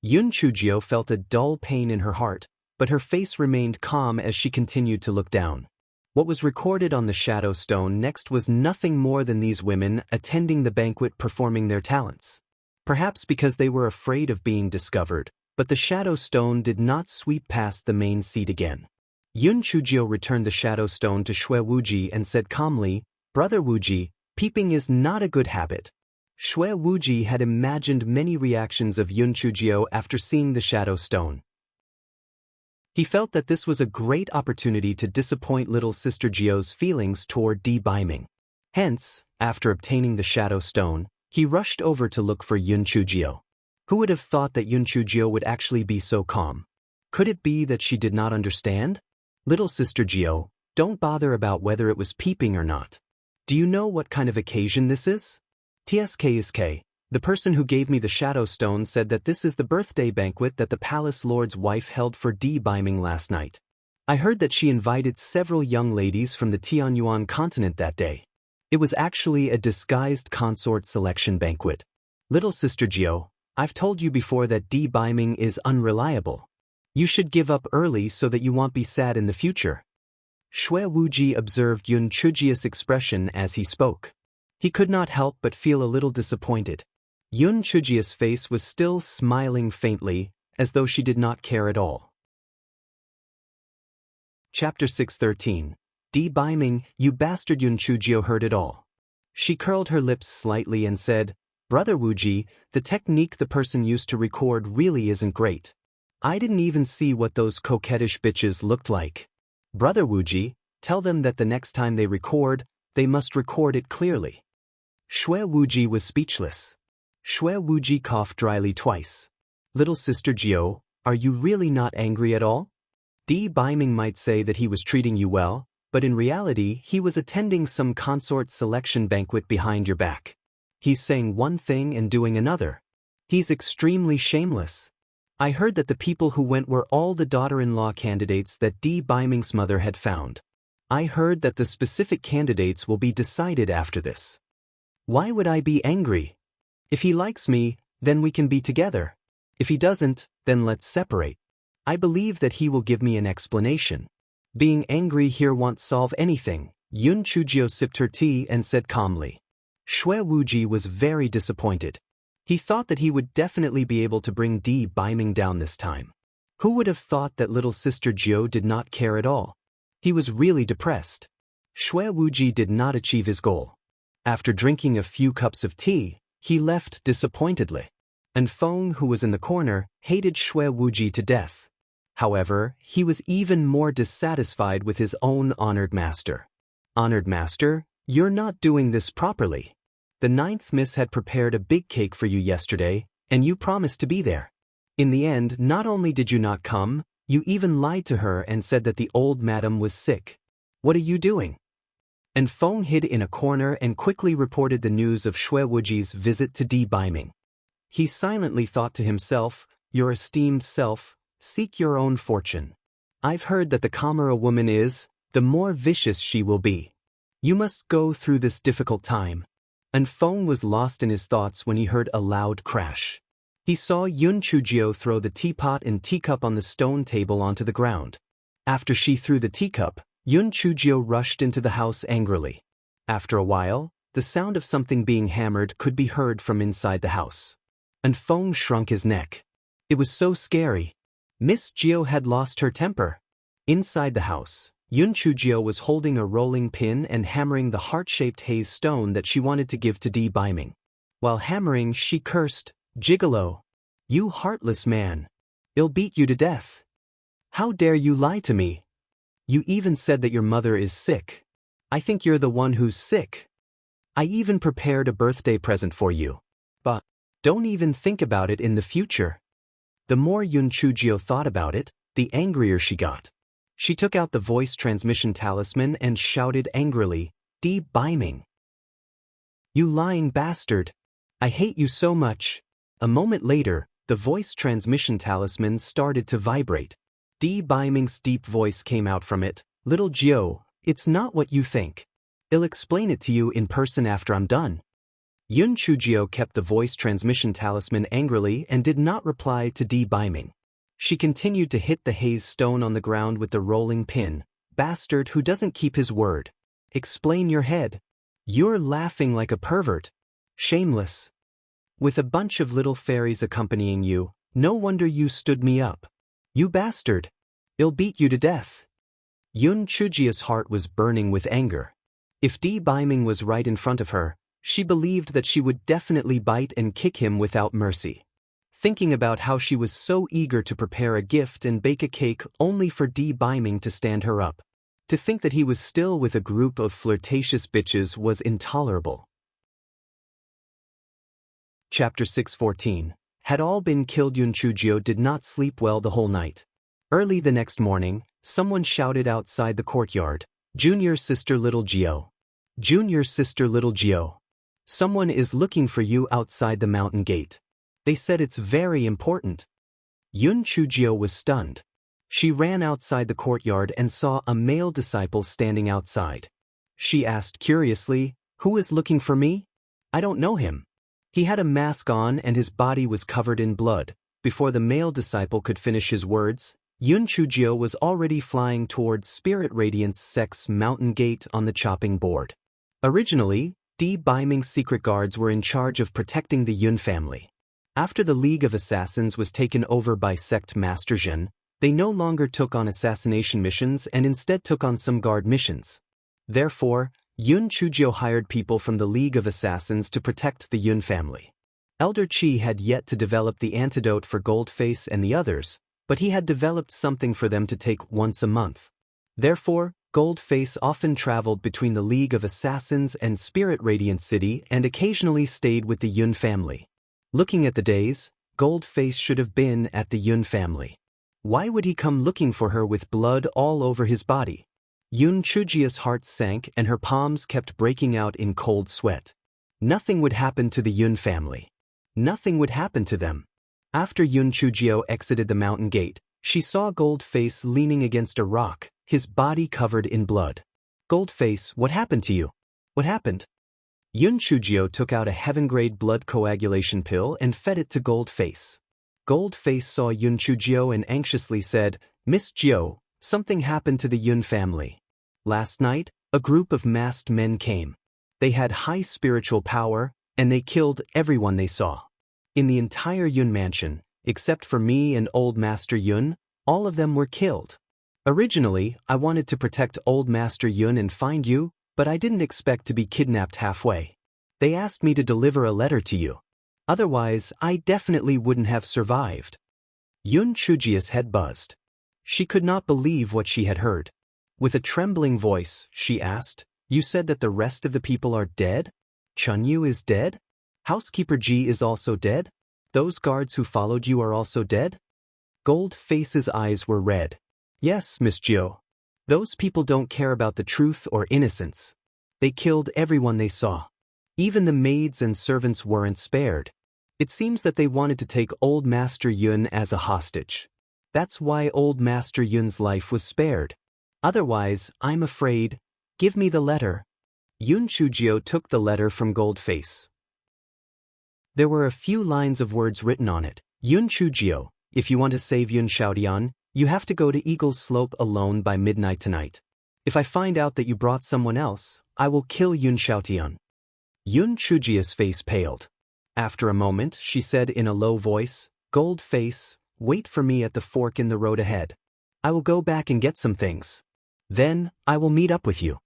[SPEAKER 1] Yun Chujio felt a dull pain in her heart, but her face remained calm as she continued to look down. What was recorded on the shadow stone next was nothing more than these women attending the banquet performing their talents. Perhaps because they were afraid of being discovered, but the shadow stone did not sweep past the main seat again. Yun Chujio returned the shadow stone to Shui Wuji and said calmly, "Brother Wuji, peeping is not a good habit." Shui Wuji had imagined many reactions of Yun Chujio after seeing the shadow stone. He felt that this was a great opportunity to disappoint little sister Jio's feelings toward Di Baiming. Hence, after obtaining the shadow stone, he rushed over to look for Yun Chujio. Who would have thought that Yun Chujio would actually be so calm? Could it be that she did not understand? Little sister Jio, don't bother about whether it was peeping or not. Do you know what kind of occasion this is? TSK, the person who gave me the shadow stone said that this is the birthday banquet that the palace lord's wife held for Di Baiming last night. I heard that she invited several young ladies from the Tianyuan continent that day. It was actually a disguised consort selection banquet. Little sister Jio, I've told you before that Di Baiming is unreliable. You should give up early so that you won't be sad in the future. Shui Wuji observed Yun Chujia's expression as he spoke. He could not help but feel a little disappointed. Yun Chujia's face was still smiling faintly, as though she did not care at all. Chapter 613. Di Baiming, you bastard. Yun Chujio heard it all. She curled her lips slightly and said, Brother Wuji, the technique the person used to record really isn't great. I didn't even see what those coquettish bitches looked like. Brother Wuji, tell them that the next time they record, they must record it clearly. Shui Wuji was speechless. Shui Wuji coughed dryly twice. Little sister Jio, are you really not angry at all? Di Baiming might say that he was treating you well, but in reality he was attending some consort selection banquet behind your back. He's saying one thing and doing another. He's extremely shameless. I heard that the people who went were all the daughter-in-law candidates that Di Baiming's mother had found. I heard that the specific candidates will be decided after this. Why would I be angry? If he likes me, then we can be together. If he doesn't, then let's separate. I believe that he will give me an explanation. Being angry here won't solve anything. Yun Chujio sipped her tea and said calmly. Shui Wuji was very disappointed. He thought that he would definitely be able to bring Di Baiming down this time. Who would have thought that little sister Jio did not care at all? He was really depressed. Shui Wuji did not achieve his goal. After drinking a few cups of tea, he left disappointedly. And Feng, who was in the corner, hated Shui Wuji to death. However, he was even more dissatisfied with his own honored master. Honored master, you're not doing this properly. The 9th Miss had prepared a big cake for you yesterday, and you promised to be there. In the end, not only did you not come, you even lied to her and said that the old madam was sick. What are you doing? And Feng hid in a corner and quickly reported the news of Shui Wuji's visit to Di Baiming. He silently thought to himself, your esteemed self, seek your own fortune. I've heard that the calmer a woman is, the more vicious she will be. You must go through this difficult time. And Feng was lost in his thoughts when he heard a loud crash. He saw Yun Chujio throw the teapot and teacup on the stone table onto the ground. After she threw the teacup, Yun Chujio rushed into the house angrily. After a while, the sound of something being hammered could be heard from inside the house. And Feng shrunk his neck. It was so scary. Miss Gio had lost her temper. Inside the house, Yun Chujio was holding a rolling pin and hammering the heart-shaped haze stone that she wanted to give to Di Biming. While hammering, she cursed, "Gigolo! You heartless man! I'll beat you to death! How dare you lie to me? You even said that your mother is sick. I think you're the one who's sick. I even prepared a birthday present for you. But don't even think about it in the future." The more Yun Chujio thought about it, the angrier she got. She took out the voice transmission talisman and shouted angrily, "Di Biming! You lying bastard! I hate you so much!" A moment later, the voice transmission talisman started to vibrate. Di Biming's deep voice came out from it, "Little Gio, it's not what you think. I'll explain it to you in person after I'm done." Yun Chujio kept the voice transmission talisman angrily and did not reply to Di Biming. She continued to hit the haze stone on the ground with the rolling pin. "Bastard who doesn't keep his word. Explain your head. You're laughing like a pervert. Shameless. With a bunch of little fairies accompanying you, no wonder you stood me up. You bastard. I'll beat you to death." Yun Chujio's heart was burning with anger. If Di Biming was right in front of her, she believed that she would definitely bite and kick him without mercy. Thinking about how she was so eager to prepare a gift and bake a cake only for Di Biming to stand her up. To think that he was still with a group of flirtatious bitches was intolerable. Chapter 614. Had all been killed. Yun Chujio did not sleep well the whole night. Early the next morning, someone shouted outside the courtyard, "Junior sister little Gio. Junior sister little Gio. Someone is looking for you outside the mountain gate. They said it's very important." Yun Chujio was stunned. She ran outside the courtyard and saw a male disciple standing outside. She asked curiously, "Who is looking for me? I don't know him." He had a mask on and his body was covered in blood. Before the male disciple could finish his words, Yun Chujio was already flying towards Spirit Radiance Sect's mountain gate on the chopping board. Originally, Di Biming's secret guards were in charge of protecting the Yun family. After the League of Assassins was taken over by Sect Master Zhen, they no longer took on assassination missions and instead took on some guard missions. Therefore, Yun Chujio hired people from the League of Assassins to protect the Yun family. Elder Qi had yet to develop the antidote for Goldface and the others, but he had developed something for them to take once a month. Therefore, Goldface often traveled between the League of Assassins and Spirit Radiance City and occasionally stayed with the Yun family. Looking at the days, Goldface should have been at the Yun family. Why would he come looking for her with blood all over his body? Yun Chujio's heart sank and her palms kept breaking out in cold sweat. Nothing would happen to the Yun family. Nothing would happen to them. After Yun Chujio exited the mountain gate, she saw Goldface leaning against a rock, his body covered in blood. "Goldface, what happened to you? What happened?" Yun Chujio took out a heaven-grade blood coagulation pill and fed it to Goldface. Goldface saw Yun Chujio and anxiously said, "Miss Gio, something happened to the Yun family. Last night, a group of masked men came. They had high spiritual power, and they killed everyone they saw. In the entire Yun mansion, except for me and Old Master Yun, all of them were killed. Originally, I wanted to protect Old Master Yun and find you, but I didn't expect to be kidnapped halfway. They asked me to deliver a letter to you. Otherwise, I definitely wouldn't have survived." Yun Chujio's head buzzed. She could not believe what she had heard. With a trembling voice, she asked, "You said that the rest of the people are dead? Chunyu is dead? Housekeeper Ji is also dead? Those guards who followed you are also dead?" Goldface's eyes were red. "Yes, Miss Gio. Those people don't care about the truth or innocence. They killed everyone they saw. Even the maids and servants weren't spared. It seems that they wanted to take Old Master Yun as a hostage. That's why Old Master Yun's life was spared. Otherwise, I'm afraid. Give me the letter." Yun Chujio took the letter from Goldface. There were a few lines of words written on it. "Yun Chujio, if you want to save Yun Xiaodian, you have to go to Eagle's Slope alone by midnight tonight. If I find out that you brought someone else, I will kill Yun Xiaotian. Yun Chujia's face paled. After a moment, she said in a low voice, Gold Face, wait for me at the fork in the road ahead. I will go back and get some things. Then, I will meet up with you.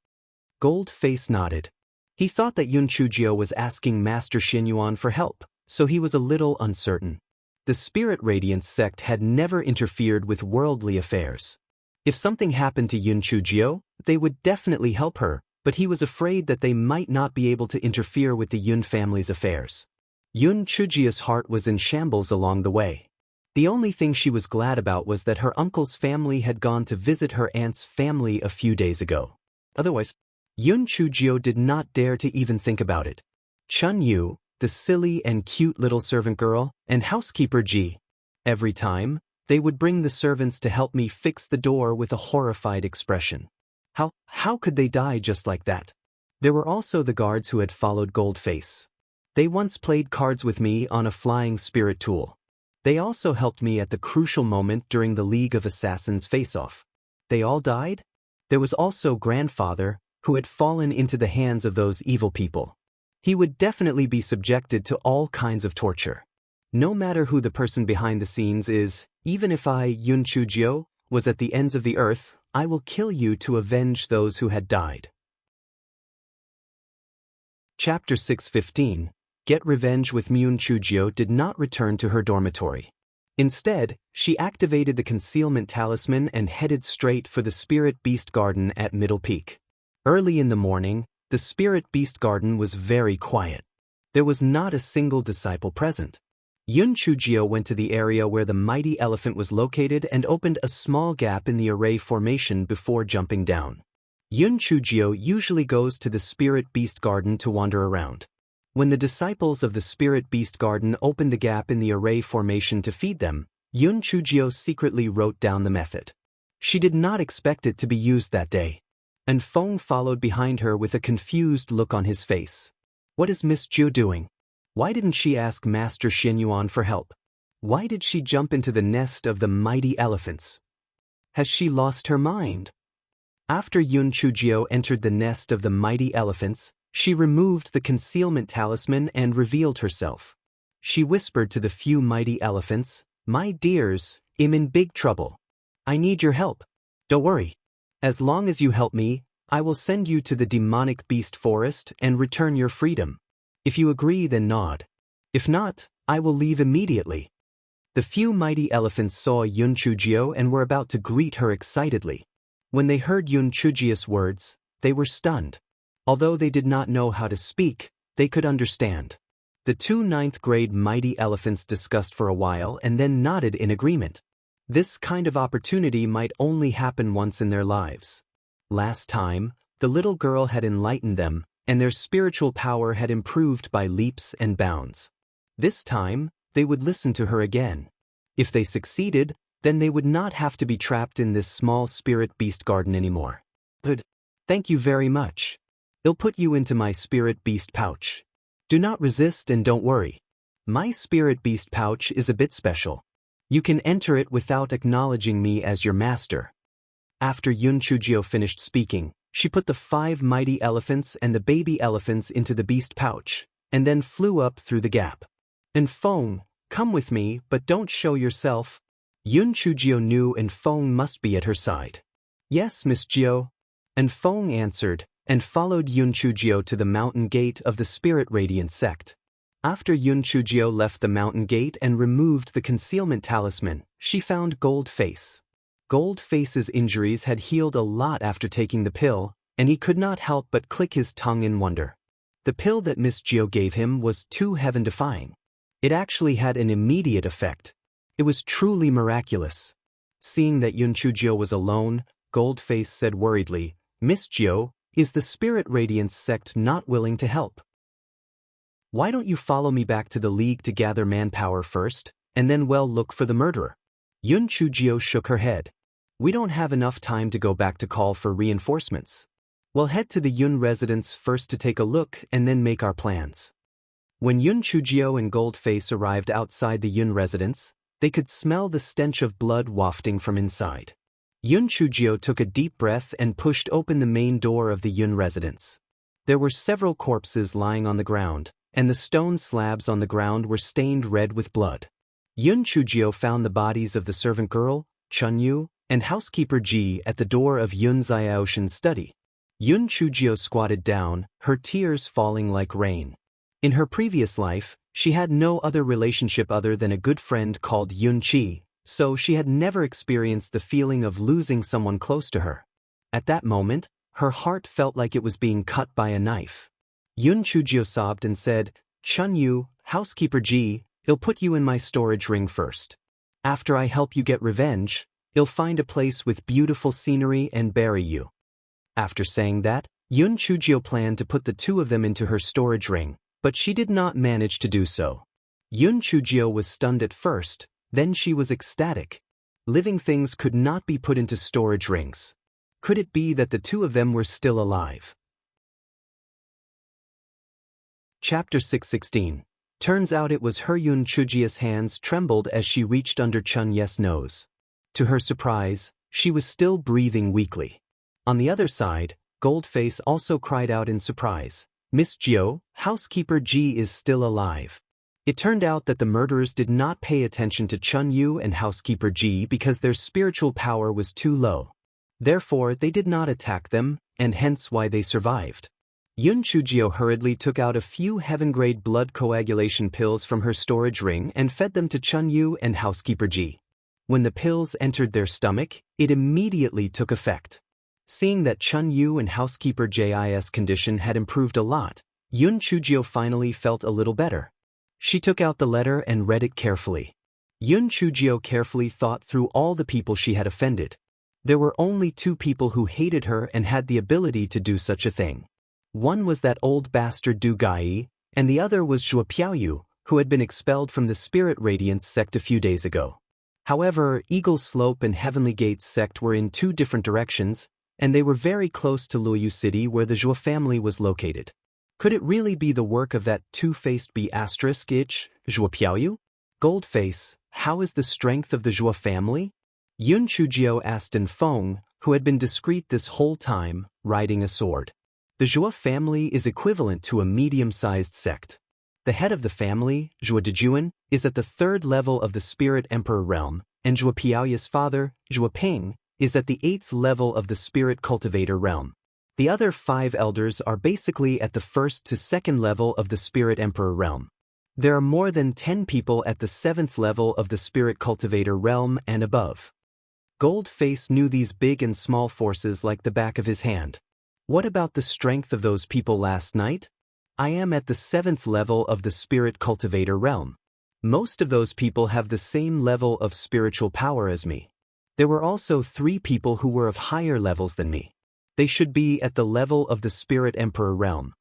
[SPEAKER 1] Gold Face nodded. He thought that Yun Chujio was asking Master Xinyuan for help, so he was a little uncertain. The Spirit Radiance sect had never interfered with worldly affairs. If something happened to Yun Chujio, they would definitely help her, but he was afraid that they might not be able to interfere with the Yun family's affairs. Yun Chujio's heart was in shambles along the way. The only thing she was glad about was that her uncle's family had gone to visit her aunt's family a few days ago. Otherwise, Yun Chujio did not dare to even think about it. Chun Yu, the silly and cute little servant girl, and housekeeper Ji. Every time, they would bring the servants to help me fix the door with a horrified expression. How could they die just like that? There were also the guards who had followed Goldface. They once played cards with me on a flying spirit tool. They also helped me at the crucial moment during the League of Assassins face-off. They all died? There was also Grandfather, who had fallen into the hands of those evil people. He would definitely be subjected to all kinds of torture. No matter who the person behind the scenes is, even if I, Yun Chujio, was at the ends of the earth, I will kill you to avenge those who had died. Chapter 6:15. Get Revenge with Yun Chujio did not return to her dormitory. Instead, she activated the concealment talisman and headed straight for the Spirit Beast Garden at Middle Peak. Early in the morning, the Spirit Beast Garden was very quiet. There was not a single disciple present. Yun Chujio went to the area where the mighty elephant was located and opened a small gap in the array formation before jumping down. Yun Chujio usually goes to the Spirit Beast Garden to wander around. When the disciples of the Spirit Beast Garden opened the gap in the array formation to feed them, Yun Chujio secretly wrote down the method. She did not expect it to be used that day. And Feng followed behind her with a confused look on his face. What is Miss Jiu doing? Why didn't she ask Master Xinyuan for help? Why did she jump into the nest of the mighty elephants? Has she lost her mind? After Yun Chujio entered the nest of the mighty elephants, she removed the concealment talisman and revealed herself. She whispered to the few mighty elephants, My dears, I'm in big trouble. I need your help. Don't worry. As long as you help me, I will send you to the demonic beast forest and return your freedom. If you agree, then nod. If not, I will leave immediately. The few mighty elephants saw Yun Chujio and were about to greet her excitedly. When they heard Yun Chujio's words, they were stunned. Although they did not know how to speak, they could understand. The two ninth-grade mighty elephants discussed for a while and then nodded in agreement. This kind of opportunity might only happen once in their lives. Last time, the little girl had enlightened them, and their spiritual power had improved by leaps and bounds. This time, they would listen to her again. If they succeeded, then they would not have to be trapped in this small spirit beast garden anymore. Good. Thank you very much. I'll put you into my spirit beast pouch. Do not resist and don't worry. My spirit beast pouch is a bit special. You can enter it without acknowledging me as your master. After Yun Chujio finished speaking, she put the 5 mighty elephants and the baby elephants into the beast pouch, and then flew up through the gap. And Feng, come with me, but don't show yourself. Yun Chujio knew and Feng must be at her side. Yes, Miss Jiu. And Feng answered, and followed Yun Chujio to the mountain gate of the Spirit Radiance sect. After Yun Chujio left the mountain gate and removed the concealment talisman, she found Goldface. Goldface's injuries had healed a lot after taking the pill, and he could not help but click his tongue in wonder. The pill that Miss Jiu gave him was too heaven-defying. It actually had an immediate effect. It was truly miraculous. Seeing that Yun Chujio was alone, Goldface said worriedly, Miss Jiu, is the Spirit Radiance sect not willing to help? Why don't you follow me back to the League to gather manpower first, and then look for the murderer? Yun Chujio shook her head. We don't have enough time to go back to call for reinforcements. We'll head to the Yun residence first to take a look and then make our plans. When Yun Chujio and Goldface arrived outside the Yun residence, they could smell the stench of blood wafting from inside. Yun Chujio took a deep breath and pushed open the main door of the Yun residence. There were several corpses lying on the ground, and the stone slabs on the ground were stained red with blood. Yun Chujio found the bodies of the servant girl, Chunyu, and housekeeper Ji at the door of Yun Xiaoshan's study. Yun Chujio squatted down, her tears falling like rain. In her previous life, she had no other relationship other than a good friend called Yun Chi, so she had never experienced the feeling of losing someone close to her. At that moment, her heart felt like it was being cut by a knife. Yun Chujio sobbed and said, "Chunyu, housekeeper Ji, I'll put you in my storage ring first. After I help you get revenge, I'll find a place with beautiful scenery and bury you." After saying that, Yun Chujio planned to put the two of them into her storage ring, but she did not manage to do so. Yun Chujio was stunned at first, then she was ecstatic. Living things could not be put into storage rings. Could it be that the two of them were still alive? Chapter 616. Turns out it was her. Yun Chujio's hands trembled as she reached under Chun Ye's nose. To her surprise, she was still breathing weakly. On the other side, Goldface also cried out in surprise, "Miss Jio, housekeeper Ji is still alive." It turned out that the murderers did not pay attention to Chun Yu and housekeeper Ji because their spiritual power was too low. Therefore, they did not attack them, and hence why they survived. Yun Chujio hurriedly took out a few heaven-grade blood coagulation pills from her storage ring and fed them to Chun Yu and housekeeper Ji. When the pills entered their stomach, it immediately took effect. Seeing that Chun Yu and housekeeper Ji's condition had improved a lot, Yun Chujio finally felt a little better. She took out the letter and read it carefully. Yun Chujio carefully thought through all the people she had offended. There were only two people who hated her and had the ability to do such a thing. One was that old bastard Du Gai, and the other was Zhuo Piaoyu, who had been expelled from the Spirit Radiance sect a few days ago. However, Eagle Slope and Heavenly Gates sect were in two different directions, and they were very close to Luoyu City where the Zhuo family was located. Could it really be the work of that two-faced B****, Zhuo Piaoyu? Goldface, how is the strength of the Zhuo family? Yun Chujio asked in Feng, who had been discreet this whole time, riding a sword. The Zhuo family is equivalent to a medium-sized sect. The head of the family, Zhuo Dejuan, is at the 3rd level of the Spirit Emperor realm, and Zhuo Piaoyu's father, Zhuo Ping, is at the 8th level of the Spirit Cultivator realm. The other 5 elders are basically at the 1st to 2nd level of the Spirit Emperor realm. There are more than 10 people at the 7th level of the Spirit Cultivator realm and above. Goldface knew these big and small forces like the back of his hand. What about the strength of those people last night? I am at the 7th level of the Spirit Cultivator realm. Most of those people have the same level of spiritual power as me. There were also 3 people who were of higher levels than me. They should be at the level of the Spirit Emperor realm.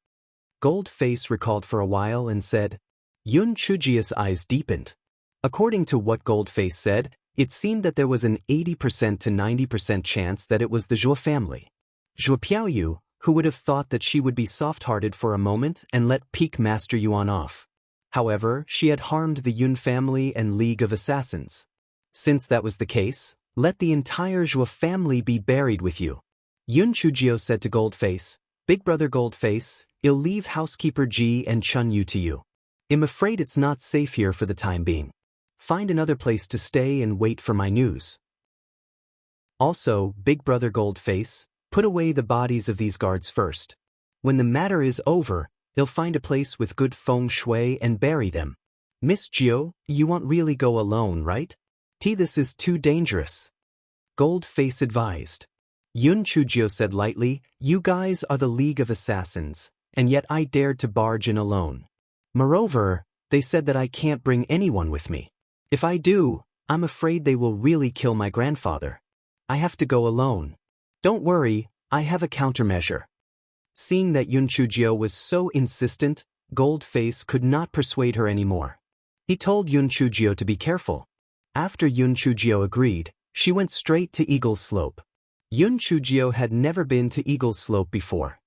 [SPEAKER 1] Goldface recalled for a while and said, Yun Chujio's eyes deepened. According to what Goldface said, it seemed that there was an 80% to 90% chance that it was the Zhuo family. Zhuo Piaoyu, who would have thought that she would be soft-hearted for a moment and let Peak Master Yuan off. However, she had harmed the Yun family and League of Assassins. Since that was the case, let the entire Zhuo family be buried with you. Yun Chujio said to Goldface, Big brother Goldface, I'll leave housekeeper Ji and Chun Yu to you. I'm afraid it's not safe here for the time being. Find another place to stay and wait for my news. Also, Big brother Goldface, put away the bodies of these guards first. When the matter is over, they'll find a place with good feng shui and bury them. Miss Jio, you won't really go alone, right? This is too dangerous. Goldface advised. Yun Chujio said lightly, You guys are the League of Assassins, and yet I dared to barge in alone. Moreover, they said that I can't bring anyone with me. If I do, I'm afraid they will really kill my grandfather. I have to go alone. Don't worry, I have a countermeasure. Seeing that Yun Chujio was so insistent, Goldface could not persuade her anymore. He told Yun Chujio to be careful. After Yun Chujio agreed, she went straight to Eagle Slope. Yun Chujio had never been to Eagle Slope before.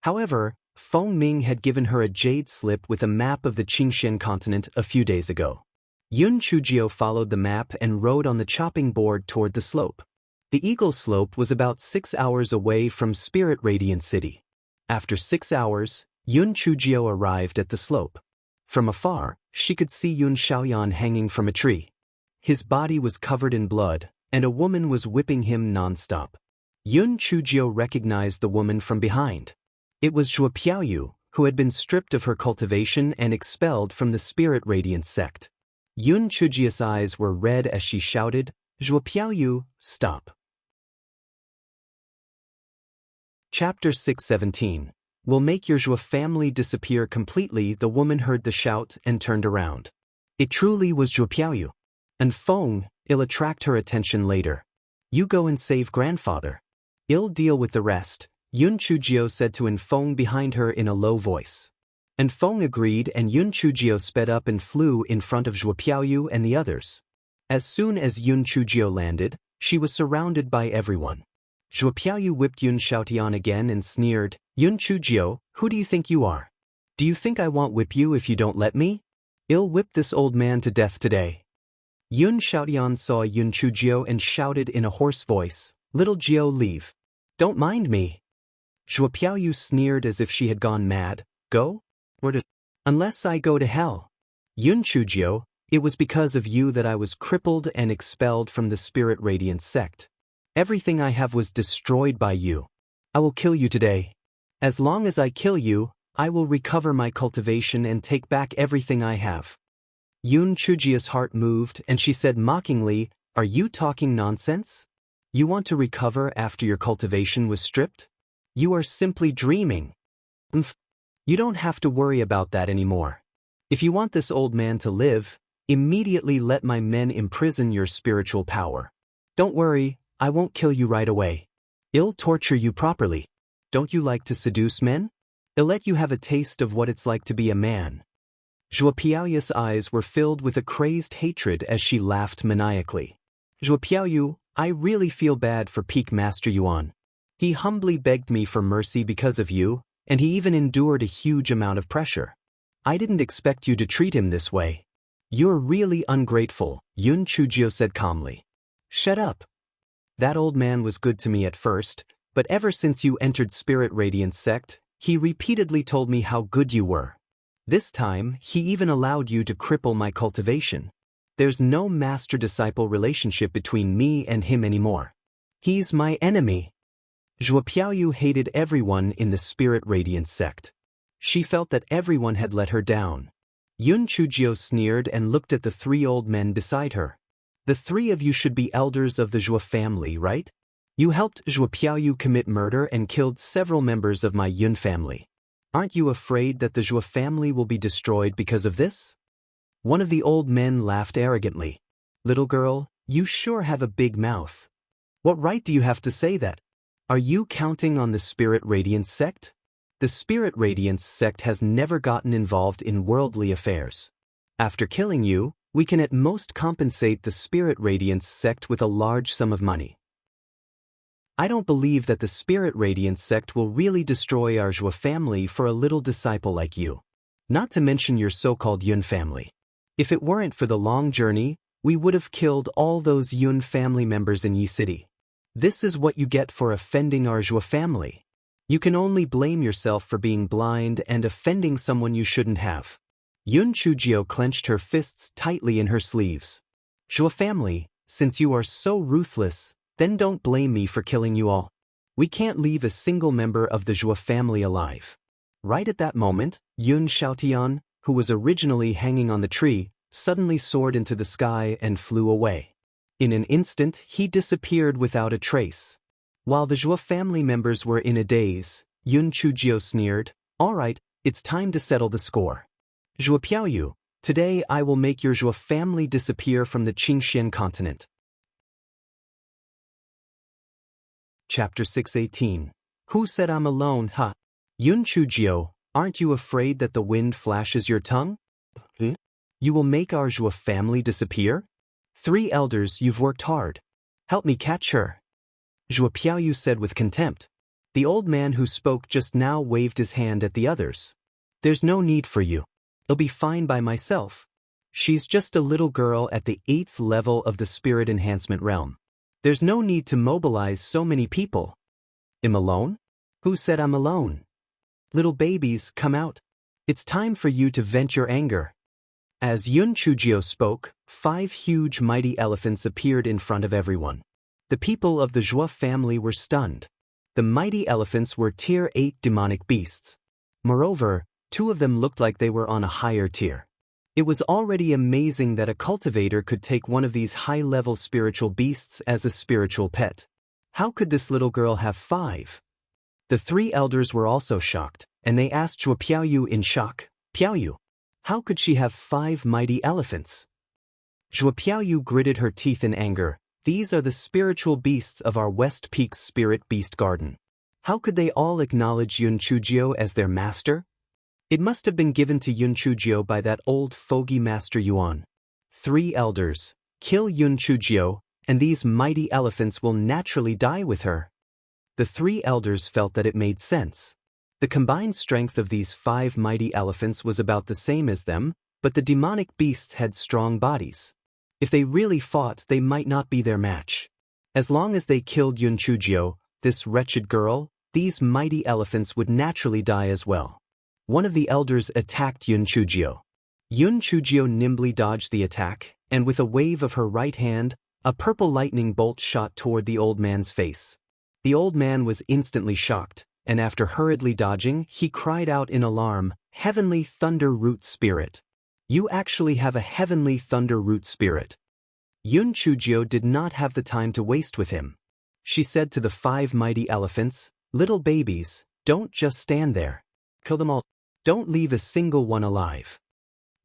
[SPEAKER 1] However, Feng Ming had given her a jade slip with a map of the Qingxian continent a few days ago. Yun Chujio followed the map and rode on the chopping board toward the slope. The Eagle Slope was about 6 hours away from Spirit Radiant City. After 6 hours, Yun Chujio arrived at the slope. From afar, she could see Yun Xiaoyan hanging from a tree. His body was covered in blood, and a woman was whipping him non-stop. Yun Chujio recognized the woman from behind. It was Zhuo Piaoyu, who had been stripped of her cultivation and expelled from the Spirit Radiance sect. Yun Chujio's eyes were red as she shouted, "Zhuo Piaoyu, stop." Chapter 617. Will make your Zhuo family disappear completely. The woman heard the shout and turned around. It truly was Zhuo Piaoyu. And Feng, it'll attract her attention later. You go and save grandfather. I'll deal with the rest, Yun Chujio said to Feng behind her in a low voice. And Feng agreed, and Yun Chujio sped up and flew in front of Zhuo Piaoyu and the others. As soon as Yun Chujio landed, she was surrounded by everyone. Zhuo Piaoyu whipped Yun Xiaotian again and sneered, "Yun Chujio, who do you think you are? Do you think I won't whip you if you don't let me? I'll whip this old man to death today." Yun Xiaotian saw Yun Chujio and shouted in a hoarse voice, "Little Jiao, leave. Don't mind me." Zhuo Piaoyu sneered as if she had gone mad. "Go? Or to? Unless I go to hell. Yun Chujio, it was because of you that I was crippled and expelled from the Spirit Radiance sect. Everything I have was destroyed by you. I will kill you today. As long as I kill you, I will recover my cultivation and take back everything I have." Yun Chujio's heart moved and she said mockingly, "Are you talking nonsense? You want to recover after your cultivation was stripped? You are simply dreaming. You don't have to worry about that anymore. If you want this old man to live, immediately let my men imprison your spiritual power. Don't worry, I won't kill you right away. I'll torture you properly. Don't you like to seduce men? I'll let you have a taste of what it's like to be a man." Zhuo Piaoyu's eyes were filled with a crazed hatred as she laughed maniacally. "Zhuo Piaoyu, I really feel bad for Peak Master Yuan. He humbly begged me for mercy because of you, and he even endured a huge amount of pressure. I didn't expect you to treat him this way. You're really ungrateful," Yun Chujio said calmly. "Shut up. That old man was good to me at first, but ever since you entered Spirit Radiance sect, he repeatedly told me how good you were. This time, he even allowed you to cripple my cultivation. There's no master-disciple relationship between me and him anymore. He's my enemy." Zhuo Piaoyu hated everyone in the Spirit Radiance sect. She felt that everyone had let her down. Yun Chujio sneered and looked at the 3 old men beside her. "The 3 of you should be elders of the Zhuo family, right? You helped Zhuo Piaoyu commit murder and killed several members of my Yun family. Aren't you afraid that the Zhuo family will be destroyed because of this?" One of the old men laughed arrogantly. "Little girl, you sure have a big mouth. What right do you have to say that? Are you counting on the Spirit Radiance sect? The Spirit Radiance sect has never gotten involved in worldly affairs. After killing you, we can at most compensate the Spirit Radiance sect with a large sum of money. I don't believe that the Spirit Radiance sect will really destroy our Zhuo family for a little disciple like you. Not to mention your so-called Yun family. If it weren't for the long journey, we would have killed all those Yun family members in Yi City. This is what you get for offending our Zhuo family. You can only blame yourself for being blind and offending someone you shouldn't have." Yun Chujio clenched her fists tightly in her sleeves. "Zhuo family, since you are so ruthless, then don't blame me for killing you all. We can't leave a single member of the Zhuo family alive." Right at that moment, Yun Xiaotian, who was originally hanging on the tree, suddenly soared into the sky and flew away. In an instant, he disappeared without a trace. While the Zhuo family members were in a daze, Yun Chujio sneered, "All right, it's time to settle the score. Zhuo Piaoyu, today I will make your Zhuo family disappear from the Qingxian continent." Chapter 618. Who said I'm alone, huh? Yun Chujio, aren't you afraid that the wind flashes your tongue? You will make our Zhuo family disappear? 3 elders, you've worked hard. Help me catch her. Zhuo Piaoyu said with contempt. The old man who spoke just now waved his hand at the others. There's no need for you. I'll be fine by myself. She's just a little girl at the 8th level of the spirit enhancement realm. There's no need to mobilize so many people. I'm alone? Who said I'm alone? Little babies, come out. It's time for you to vent your anger. As Yun Chujio spoke, 5 huge mighty elephants appeared in front of everyone. The people of the Zhua family were stunned. The mighty elephants were Tier 8 demonic beasts. Moreover, 2 of them looked like they were on a higher tier. It was already amazing that a cultivator could take one of these high-level spiritual beasts as a spiritual pet. How could this little girl have 5? The 3 elders were also shocked, and they asked Zhuo Piaoyu in shock, "Piaoyu, how could she have 5 mighty elephants?" Zhuo Piaoyu gritted her teeth in anger. These are the spiritual beasts of our West Peaks Spirit Beast Garden. How could they all acknowledge Yun Chujio as their master? It must have been given to Yun Chujio by that old fogey Master Yuan. 3 elders, kill Yun Chujio, and these mighty elephants will naturally die with her. The 3 elders felt that it made sense. The combined strength of these 5 mighty elephants was about the same as them, but the demonic beasts had strong bodies. If they really fought, they might not be their match. As long as they killed Yun Chujio, this wretched girl, these mighty elephants would naturally die as well. One of the elders attacked Yun Chujio. Yun Chujio nimbly dodged the attack, and with a wave of her right hand, a purple lightning bolt shot toward the old man's face. The old man was instantly shocked, and after hurriedly dodging, he cried out in alarm, "Heavenly Thunder Root Spirit! You actually have a Heavenly Thunder Root Spirit." Yun Chujio did not have the time to waste with him. She said to the 5 mighty elephants, "Little babies, don't just stand there. Kill them all. Don't leave a single one alive."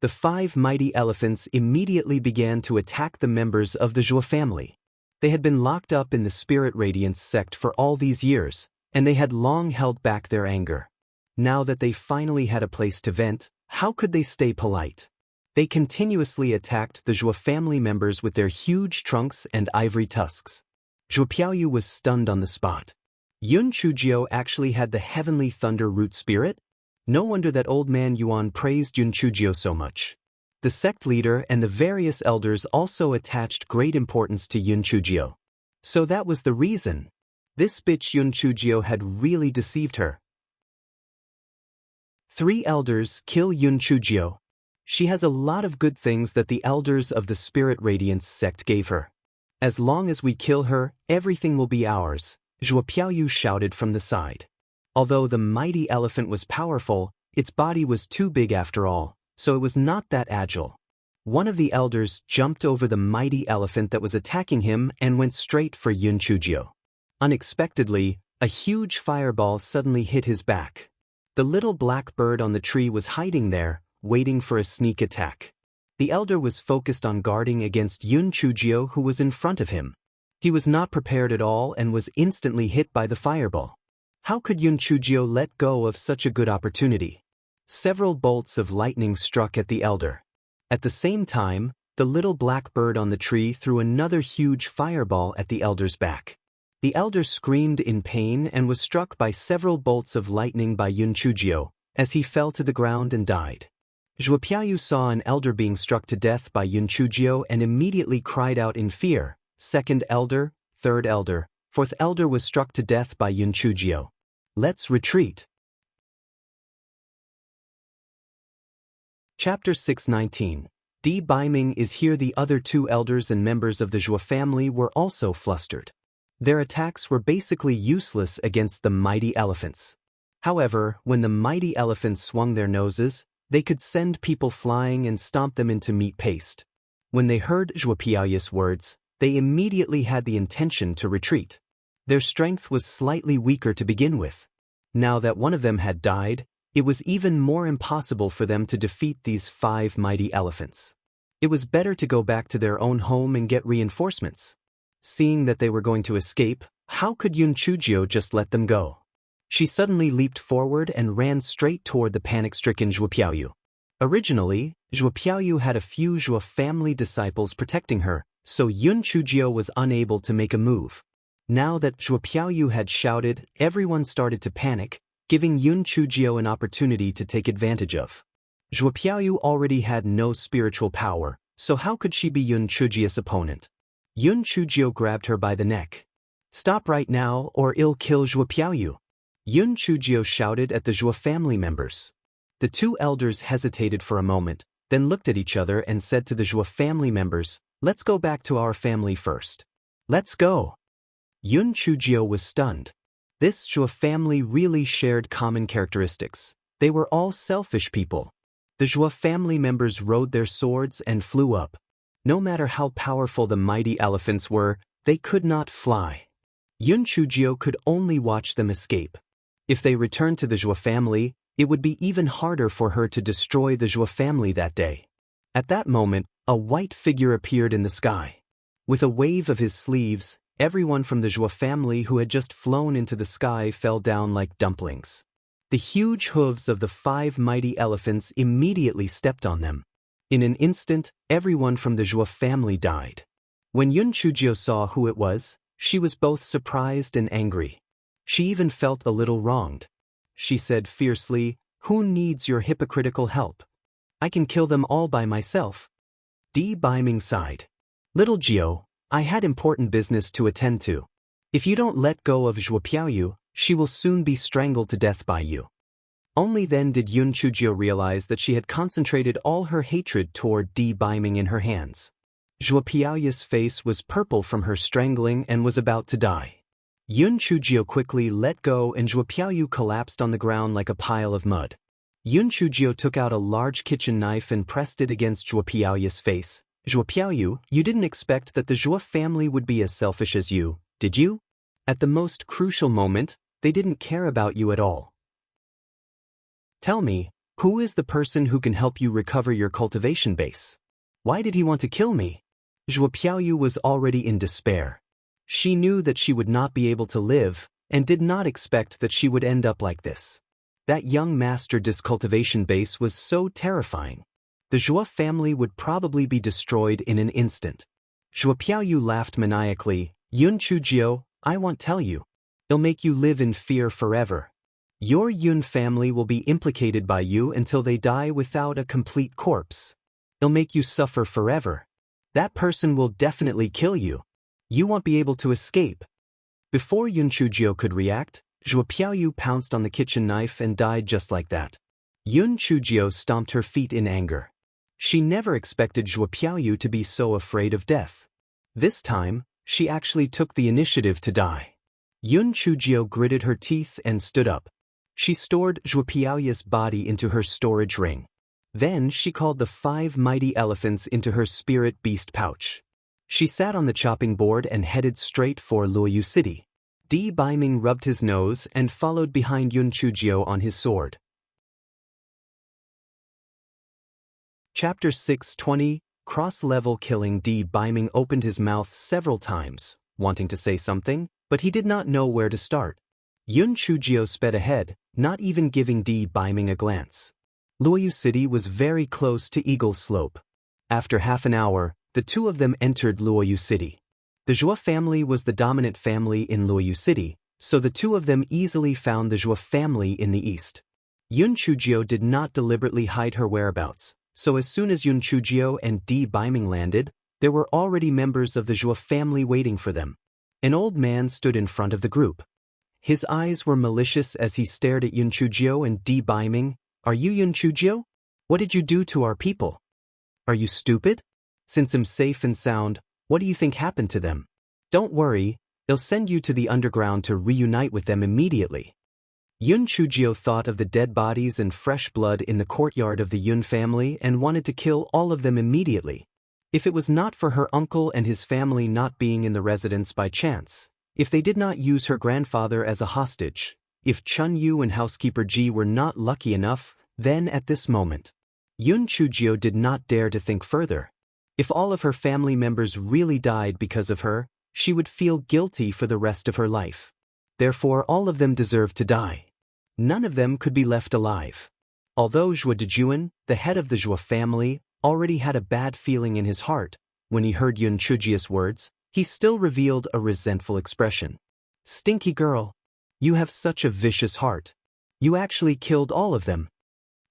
[SPEAKER 1] The 5 mighty elephants immediately began to attack the members of the Zhuo family. They had been locked up in the Spirit Radiance sect for all these years, and they had long held back their anger. Now that they finally had a place to vent, how could they stay polite? They continuously attacked the Zhuo family members with their huge trunks and ivory tusks. Zhuo Piaoyu was stunned on the spot. Yun Chujio actually had the Heavenly Thunder Root Spirit? No wonder that old man Yuan praised Yun Chujio so much. The sect leader and the various elders also attached great importance to Yun Chujio. So that was the reason. This bitch Yun Chujio had really deceived her. 3 elders kill Yun Chujio. She has a lot of good things that the elders of the Spirit Radiance sect gave her. As long as we kill her, everything will be ours, Zhuo Piaoyu shouted from the side. Although the mighty elephant was powerful, its body was too big after all, so it was not that agile. One of the elders jumped over the mighty elephant that was attacking him and went straight for Yun Chujio. Unexpectedly, a huge fireball suddenly hit his back. The little black bird on the tree was hiding there, waiting for a sneak attack. The elder was focused on guarding against Yun Chujio, who was in front of him. He was not prepared at all and was instantly hit by the fireball. How could Yun Chujio let go of such a good opportunity? Several bolts of lightning struck at the elder. At the same time, the little black bird on the tree threw another huge fireball at the elder's back. The elder screamed in pain and was struck by several bolts of lightning by Yun Chujio, as he fell to the ground and died. Zhuo Piaoyu saw an elder being struck to death by Yun Chujio and immediately cried out in fear. 2nd elder, 3rd elder, 4th elder was struck to death by Yun Chujio. Let's retreat. Chapter 619. Di Baiming is here. The other 2 elders and members of the Zhuo family were also flustered. Their attacks were basically useless against the mighty elephants. However, when the mighty elephants swung their noses, they could send people flying and stomp them into meat paste. When they heard Zhuo Piaoyu's words, they immediately had the intention to retreat. Their strength was slightly weaker to begin with. Now that one of them had died, it was even more impossible for them to defeat these 5 mighty elephants. It was better to go back to their own home and get reinforcements. Seeing that they were going to escape, how could Yun Chujio just let them go? She suddenly leaped forward and ran straight toward the panic-stricken Zhuo Piaoyu. Originally, Zhuo Piaoyu had a few Zhuo family disciples protecting her, so Yun Chujio was unable to make a move. Now that Zhuo Piaoyu had shouted, everyone started to panic, giving Yun Chujio an opportunity to take advantage of. Zhuo Piaoyu already had no spiritual power, so how could she be Yun Chujio's opponent? Yun Chujio grabbed her by the neck. "Stop right now or I'll kill Zhuo Piaoyu." Yun Chujio shouted at the Zhuo family members. The two elders hesitated for a moment, then looked at each other and said to the Zhuo family members, "Let's go back to our family first." "Let's go." Yun Chujio was stunned. This Zhuo family really shared common characteristics. They were all selfish people. The Zhuo family members rode their swords and flew up. No matter how powerful the mighty elephants were, they could not fly. Yun Chujio could only watch them escape. If they returned to the Zhuo family, it would be even harder for her to destroy the Zhuo family that day. At that moment, a white figure appeared in the sky. With a wave of his sleeves, everyone from the Zhuo family who had just flown into the sky fell down like dumplings. The huge hooves of the 5 mighty elephants immediately stepped on them. In an instant, everyone from the Zhuo family died. When Yun Chujio saw who it was, she was both surprised and angry. She even felt a little wronged. She said fiercely, "Who needs your hypocritical help? I can kill them all by myself." Di Baiming sighed. "Little Jiao, I had important business to attend to. If you don't let go of Zhuo Piaoyu, she will soon be strangled to death by you." Only then did Yun Chujio realize that she had concentrated all her hatred toward Di Baiming in her hands. Zhuo Piaoyu's face was purple from her strangling and was about to die. Yun Chujio quickly let go and Zhuo Piaoyu collapsed on the ground like a pile of mud. Yun Chujio took out a large kitchen knife and pressed it against Zhuo Piaoyu's face. "Zhuo Piaoyu, you didn't expect that the Zhuo family would be as selfish as you, did you? At the most crucial moment, they didn't care about you at all. Tell me, who is the person who can help you recover your cultivation base? Why did he want to kill me?" Zhuo Piaoyu was already in despair. She knew that she would not be able to live, and did not expect that she would end up like this. That young master's cultivation base was so terrifying. The Zhuo family would probably be destroyed in an instant. Zhuo Piaoyu laughed maniacally. "Yun Chujio, I won't tell you. It'll make you live in fear forever. Your Yun family will be implicated by you until they die without a complete corpse. It'll make you suffer forever. That person will definitely kill you. You won't be able to escape." Before Yun Chujio could react, Zhuo Piaoyu pounced on the kitchen knife and died just like that. Yun Chujio stomped her feet in anger. She never expected Zhuo Piaoyu to be so afraid of death. This time, she actually took the initiative to die. Yun Chujio gritted her teeth and stood up. She stored Zhuo Piaoyu's body into her storage ring. Then she called the 5 mighty elephants into her spirit beast pouch. She sat on the chopping board and headed straight for Luoyu City. Di Baiming rubbed his nose and followed behind Yun Chujio on his sword. Chapter 620, Cross-Level Killing. Di Baiming opened his mouth several times, wanting to say something, but he did not know where to start. Yun Chujio sped ahead, not even giving Di Baiming a glance. Luoyu City was very close to Eagle's Slope. After half an hour, the two of them entered Luoyu City. The Zhuo family was the dominant family in Luoyu City, so the two of them easily found the Zhuo family in the east. Yun Chujio did not deliberately hide her whereabouts, so as soon as Yun Chujio and Di Baiming landed, there were already members of the Zhuo family waiting for them. An old man stood in front of the group. His eyes were malicious as he stared at Yun Chujio and Di Baiming. "Are you Yun Chujio? What did you do to our people? Are you stupid? Since I'm safe and sound, what do you think happened to them? Don't worry, they'll send you to the underground to reunite with them immediately." Yun Chujio thought of the dead bodies and fresh blood in the courtyard of the Yun family and wanted to kill all of them immediately. If it was not for her uncle and his family not being in the residence by chance, if they did not use her grandfather as a hostage, if Chun Yu and housekeeper Ji were not lucky enough, then at this moment, Yun Chujio did not dare to think further. If all of her family members really died because of her, she would feel guilty for the rest of her life. Therefore all of them deserved to die. None of them could be left alive. Although Zhuo Dejuan, the head of the Zhuo family, already had a bad feeling in his heart, when he heard Yun Chujio's words, he still revealed a resentful expression. "Stinky girl. You have such a vicious heart. You actually killed all of them."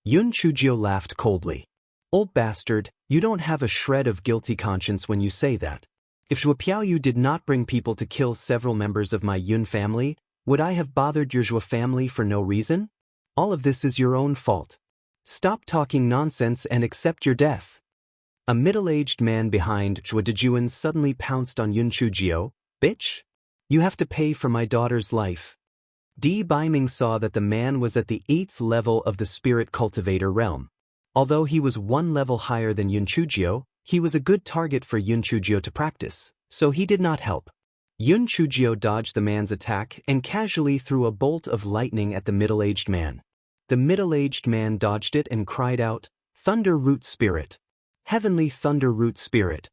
[SPEAKER 1] Yun Chujio laughed coldly. "Old bastard, you don't have a shred of guilty conscience when you say that. If Zhuo Piaoyu did not bring people to kill several members of my Yun family, Would I have bothered your Zhua family for no reason? All of this is your own fault. Stop talking nonsense and accept your death. A middle-aged man behind Zhua Dejuan suddenly pounced on Yun Chujio. Bitch! You have to pay for my daughter's life. Di Baiming saw that the man was at the 8th level of the spirit cultivator realm. Although he was 1 level higher than Yun Chujio, he was a good target for Yun Chujio to practice, so he did not help. Yun Chujio dodged the man's attack and casually threw a bolt of lightning at the middle-aged man. The middle-aged man dodged it and cried out, "Thunder Root Spirit! Heavenly Thunder Root Spirit!"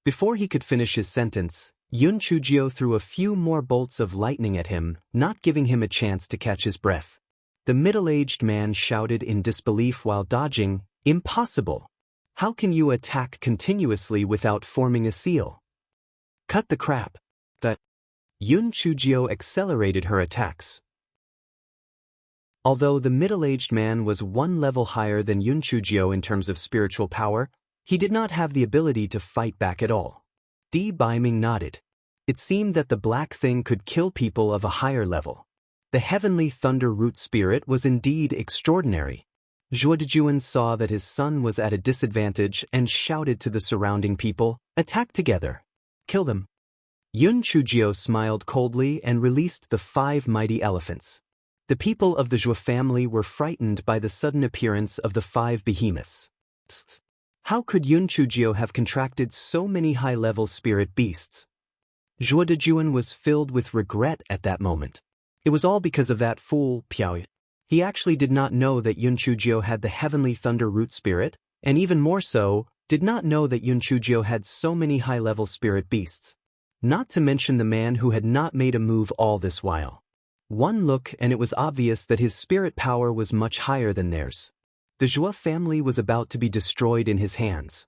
[SPEAKER 1] Before he could finish his sentence, Yun Chujio threw a few more bolts of lightning at him, not giving him a chance to catch his breath. The middle-aged man shouted in disbelief while dodging, "Impossible! How can you attack continuously without forming a seal? Cut the crap!" Yun Chujio accelerated her attacks. Although the middle-aged man was 1 level higher than Yun Chujio in terms of spiritual power, he did not have the ability to fight back at all. Di Baiming nodded. It seemed that the black thing could kill people of a higher level. The heavenly thunder root spirit was indeed extraordinary. Zhua Dejuan saw that his son was at a disadvantage and shouted to the surrounding people, "Attack together! Kill them!" Yun Chujio smiled coldly and released the 5 mighty elephants. The people of the Zhua family were frightened by the sudden appearance of the 5 behemoths. How could Yun Chujio have contracted so many high-level spirit beasts? Zhua Dejuan was filled with regret at that moment. It was all because of that fool, Piao. He actually did not know that Yun Chujio had the heavenly thunder root spirit, and even more so, did not know that Yun Chujio had so many high-level spirit beasts. Not to mention the man who had not made a move all this while. One look and it was obvious that his spirit power was much higher than theirs. The Zhua family was about to be destroyed in his hands.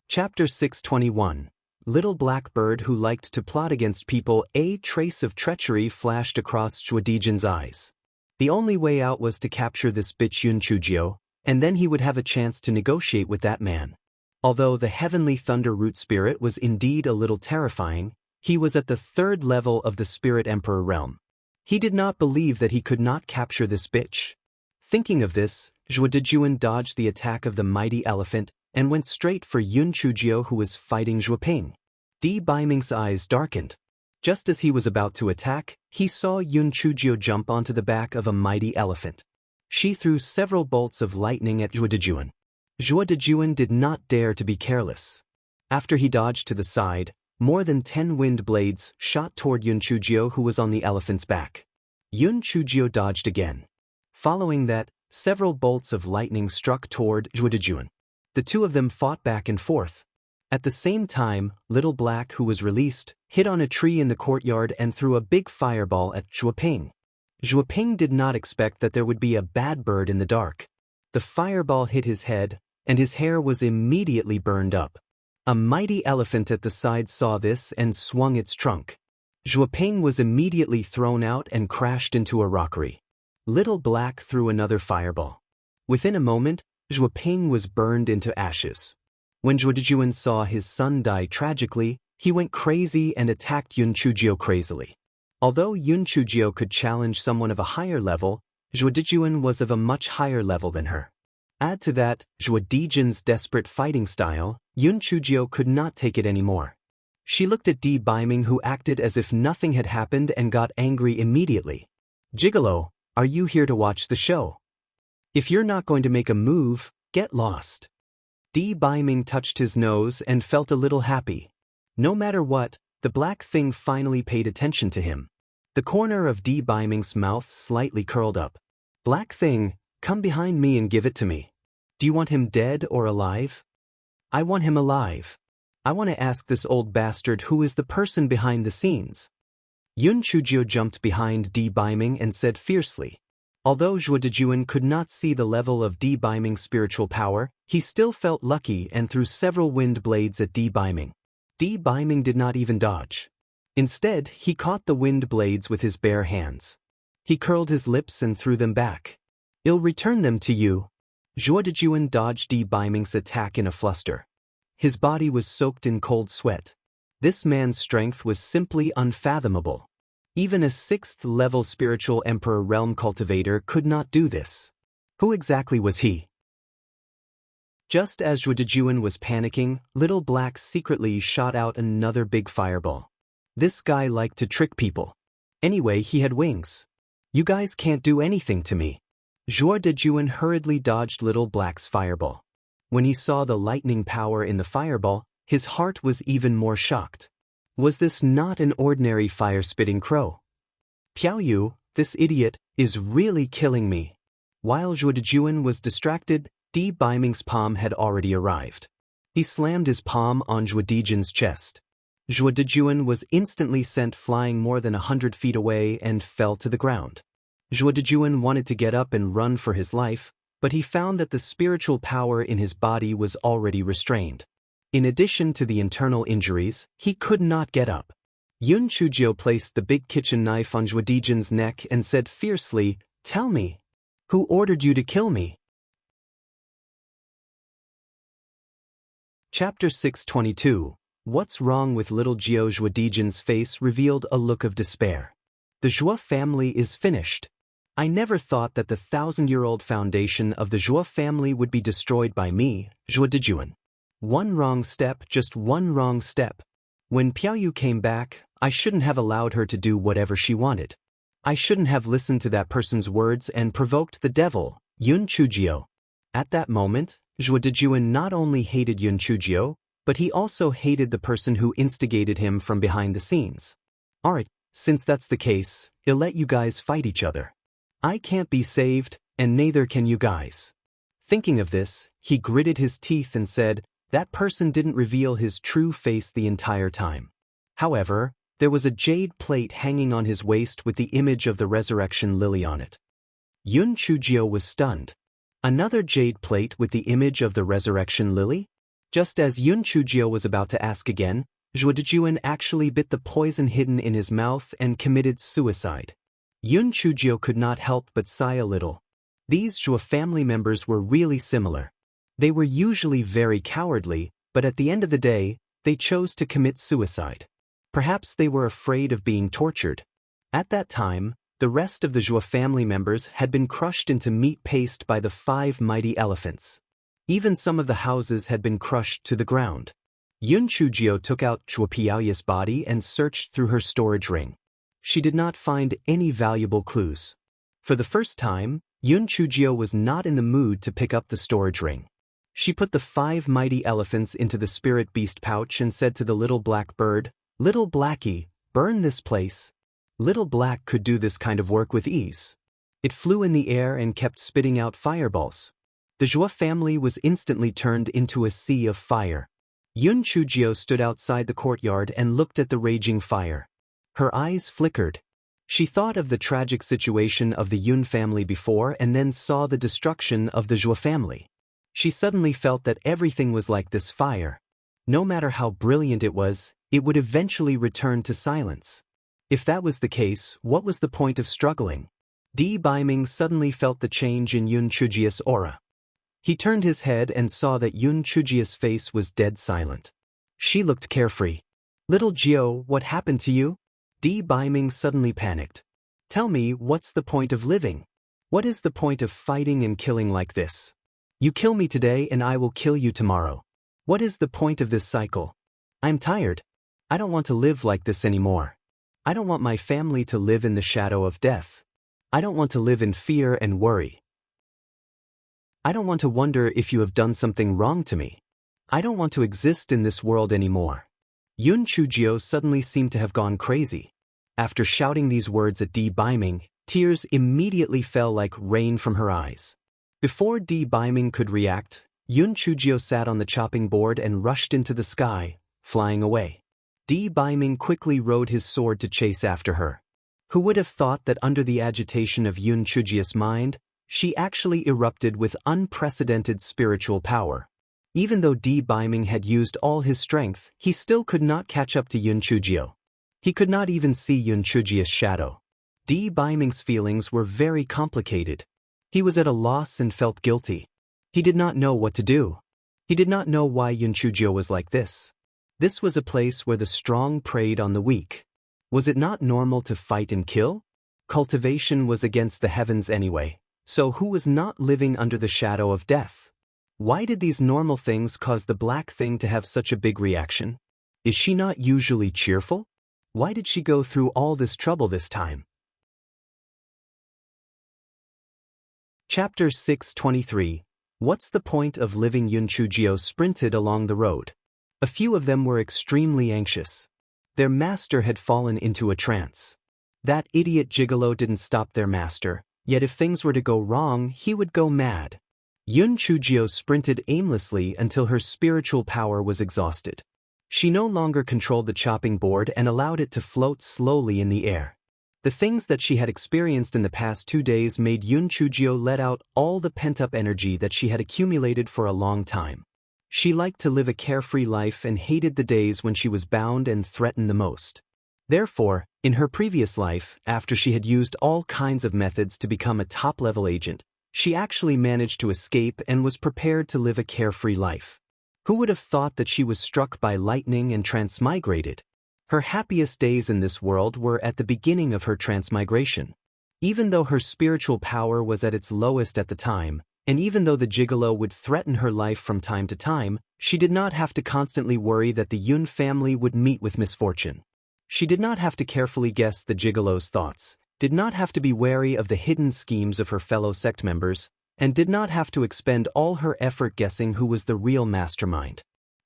[SPEAKER 1] Chapter 621. Little Black Bird Who Liked to Plot Against People. A trace of treachery flashed across Zhua Dejuan's eyes. The only way out was to capture this bitch Yun Chujio, and then he would have a chance to negotiate with that man. Although the heavenly thunder root spirit was indeed a little terrifying, he was at the 3rd level of the spirit emperor realm. He did not believe that he could not capture this bitch. Thinking of this, Zhua Dejuan dodged the attack of the mighty elephant and went straight for Yun Chujio, who was fighting Zhua Ping. Di Baiming's eyes darkened. Just as he was about to attack, he saw Yun Chujio jump onto the back of a mighty elephant. She threw several bolts of lightning at Zhua Dejuan. Zhua Dejuan did not dare to be careless. After he dodged to the side, more than 10 wind blades shot toward Yun Chujio, who was on the elephant's back. Yun Chujio dodged again. Following that, several bolts of lightning struck toward Zhua Dejuan. The two of them fought back and forth. At the same time, Little Black, who was released, hit on a tree in the courtyard and threw a big fireball at Zhua Ping. Zhua Ping did not expect that there would be a bad bird in the dark. The fireball hit his head, and his hair was immediately burned up. A mighty elephant at the side saw this and swung its trunk. Zhua Ping was immediately thrown out and crashed into a rockery. Little Black threw another fireball. Within a moment, Zhua Ping was burned into ashes. When Zhua Dejuan saw his son die tragically, he went crazy and attacked Yun Chujio crazily. Although Yun Chujio could challenge someone of a higher level, Zhua Dejuan was of a much higher level than her. Add to that, Zhua Dejuan's desperate fighting style, Yun Chujio could not take it anymore. She looked at Di Baiming, who acted as if nothing had happened, and got angry immediately. "Gigolo, are you here to watch the show? If you're not going to make a move, get lost." Di Baiming touched his nose and felt a little happy. No matter what, the black thing finally paid attention to him. The corner of Di Baiming's mouth slightly curled up. "Black thing, come behind me and give it to me. Do you want him dead or alive?" "I want him alive. I want to ask this old bastard who is the person behind the scenes." Yun Chujio jumped behind Di Baiming and said fiercely. Although Zhua Dejuan could not see the level of Di Baiming's spiritual power, he still felt lucky and threw several wind blades at Di Baiming. Di Baiming did not even dodge. Instead, he caught the wind blades with his bare hands. He curled his lips and threw them back. "I'll return them to you." Zhua Dejuan dodged Di Baiming's attack in a fluster. His body was soaked in cold sweat. This man's strength was simply unfathomable. Even a 6th-level spiritual emperor realm cultivator could not do this. Who exactly was he? Just as Zhuodejuan was panicking, Little Black secretly shot out another big fireball. This guy liked to trick people. Anyway, he had wings. You guys can't do anything to me. Zhuodejuan hurriedly dodged Little Black's fireball. When he saw the lightning power in the fireball, his heart was even more shocked. Was this not an ordinary fire-spitting crow? Piaoyu, this idiot, is really killing me. While Zhuodejuan was distracted, Di Baiming's palm had already arrived. He slammed his palm on Zhuodejuan's chest. Zhuodejuan was instantly sent flying more than 100 feet away and fell to the ground. Zhuodejuan wanted to get up and run for his life, but he found that the spiritual power in his body was already restrained. In addition to the internal injuries, he could not get up. Yun Chujio placed the big kitchen knife on Zhuodejuan's neck and said fiercely, "Tell me, who ordered you to kill me?" Chapter 622. What's wrong with little Jiao? Zhuodejuan's face revealed a look of despair. The Zhuo family is finished. I never thought that the 1,000-year-old foundation of the Zhuo family would be destroyed by me, Zhuodejuan. One wrong step, just one wrong step. When Piaoyu came back, I shouldn't have allowed her to do whatever she wanted. I shouldn't have listened to that person's words and provoked the devil, Yun Chujio. At that moment, Zhuodejuan not only hated Yun Chujio, but he also hated the person who instigated him from behind the scenes. Alright, since that's the case, I'll let you guys fight each other. I can't be saved, and neither can you guys. Thinking of this, he gritted his teeth and said, that person didn't reveal his true face the entire time. However, there was a jade plate hanging on his waist with the image of the resurrection lily on it. Yun Chujio was stunned. Another jade plate with the image of the resurrection lily? Just as Yun Chujio was about to ask again, Zhuodejuan actually bit the poison hidden in his mouth and committed suicide. Yun Chujio could not help but sigh a little. These Zhuo family members were really similar. They were usually very cowardly, but at the end of the day, they chose to commit suicide. Perhaps they were afraid of being tortured. At that time, the rest of the Zhuo family members had been crushed into meat paste by the 5 mighty elephants. Even some of the houses had been crushed to the ground. Yun Chujio took out Zhuo Piaoyu's body and searched through her storage ring. She did not find any valuable clues. For the first time, Yun Chujio was not in the mood to pick up the storage ring. She put the 5 mighty elephants into the spirit beast pouch and said to the little black bird, "Little Blackie, burn this place." Little Black could do this kind of work with ease. It flew in the air and kept spitting out fireballs. The Zhuo family was instantly turned into a sea of fire. Yun Chujio stood outside the courtyard and looked at the raging fire. Her eyes flickered. She thought of the tragic situation of the Yun family before and then saw the destruction of the Zhuo family. She suddenly felt that everything was like this fire. No matter how brilliant it would eventually return to silence. If that was the case, what was the point of struggling? Di Baiming suddenly felt the change in Yun Chujio's aura. He turned his head and saw that Yun Chujio's face was dead silent. She looked carefree. "Little Jiao, what happened to you?" Di Baiming suddenly panicked. "Tell me, what's the point of living? What is the point of fighting and killing like this? You kill me today and I will kill you tomorrow. What is the point of this cycle? I'm tired. I don't want to live like this anymore. I don't want my family to live in the shadow of death. I don't want to live in fear and worry. I don't want to wonder if you have done something wrong to me. I don't want to exist in this world anymore." Yun Chujio suddenly seemed to have gone crazy. After shouting these words at Di Baiming, tears immediately fell like rain from her eyes. Before Di Baiming could react, Yun Chujio sat on the chopping board and rushed into the sky, flying away. Di Baiming quickly rode his sword to chase after her. Who would have thought that under the agitation of Yun Chujio's mind, she actually erupted with unprecedented spiritual power. Even though Di Baiming had used all his strength, he still could not catch up to Yun Chujio. He could not even see Yun Chujio's shadow. Di Baiming's feelings were very complicated. He was at a loss and felt guilty. He did not know what to do. He did not know why Yun Chujio was like this. This was a place where the strong preyed on the weak. Was it not normal to fight and kill? Cultivation was against the heavens anyway, so who was not living under the shadow of death? Why did these normal things cause the black thing to have such a big reaction? Is she not usually cheerful? Why did she go through all this trouble this time? Chapter 623. What's the point of living? Yunchujio sprinted along the road. A few of them were extremely anxious. Their master had fallen into a trance. That idiot gigolo didn't stop their master, yet if things were to go wrong, he would go mad. Yunchujio sprinted aimlessly until her spiritual power was exhausted. She no longer controlled the chopping board and allowed it to float slowly in the air. The things that she had experienced in the past 2 days made Yunchujio let out all the pent-up energy that she had accumulated for a long time. She liked to live a carefree life and hated the days when she was bound and threatened the most. Therefore, in her previous life, after she had used all kinds of methods to become a top-level agent, she actually managed to escape and was prepared to live a carefree life. Who would have thought that she was struck by lightning and transmigrated? Her happiest days in this world were at the beginning of her transmigration. Even though her spiritual power was at its lowest at the time, and even though the gigolo would threaten her life from time to time, she did not have to constantly worry that the Yun family would meet with misfortune. She did not have to carefully guess the gigolo's thoughts, did not have to be wary of the hidden schemes of her fellow sect members, and did not have to expend all her effort guessing who was the real mastermind.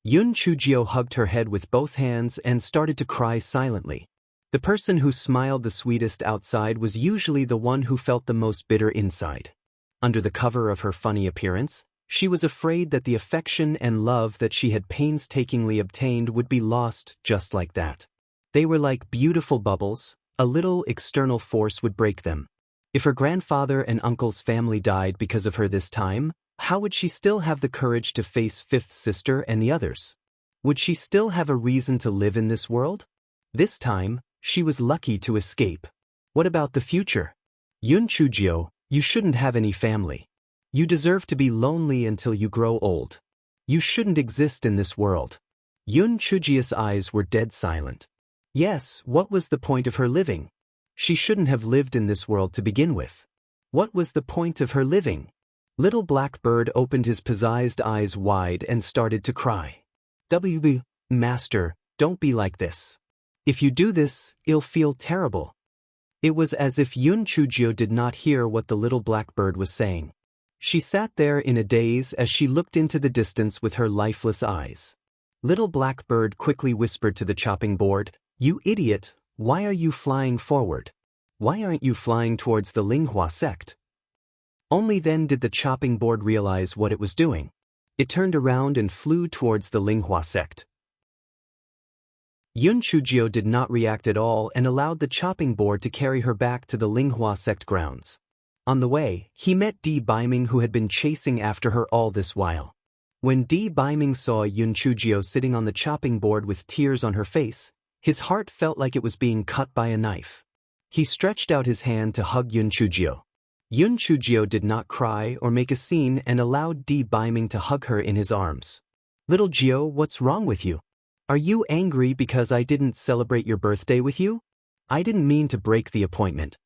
[SPEAKER 1] Yunchujio hugged her head with both hands and started to cry silently. The person who smiled the sweetest outside was usually the one who felt the most bitter inside. Under the cover of her funny appearance, she was afraid that the affection and love that she had painstakingly obtained would be lost just like that. They were like beautiful bubbles, a little external force would break them. If her grandfather and uncle's family died because of her this time, how would she still have the courage to face Fifth Sister and the others? Would she still have a reason to live in this world? This time, she was lucky to escape. What about the future? Yunchujio, you shouldn't have any family. You deserve to be lonely until you grow old. You shouldn't exist in this world. Yunchujio's eyes were dead silent. Yes, what was the point of her living? She shouldn't have lived in this world to begin with. What was the point of her living? Little Black Bird opened his possessed eyes wide and started to cry. WB, Master, don't be like this. If you do this, it'll feel terrible. It was as if Yunchujio did not hear what the little blackbird was saying. She sat there in a daze as she looked into the distance with her lifeless eyes. Little Blackbird quickly whispered to the chopping board, "You idiot, why are you flying forward? Why aren't you flying towards the Linghua sect?" Only then did the chopping board realize what it was doing. It turned around and flew towards the Linghua sect. Yunchujio did not react at all and allowed the chopping board to carry her back to the Linghua sect grounds. On the way, he met Di Baiming, who had been chasing after her all this while. When Di Baiming saw Yunchujio sitting on the chopping board with tears on her face, his heart felt like it was being cut by a knife. He stretched out his hand to hug Yunchujio. Yunchujio did not cry or make a scene and allowed Di Baiming to hug her in his arms. "Little Jio, what's wrong with you? Are you angry because I didn't celebrate your birthday with you? I didn't mean to break the appointment.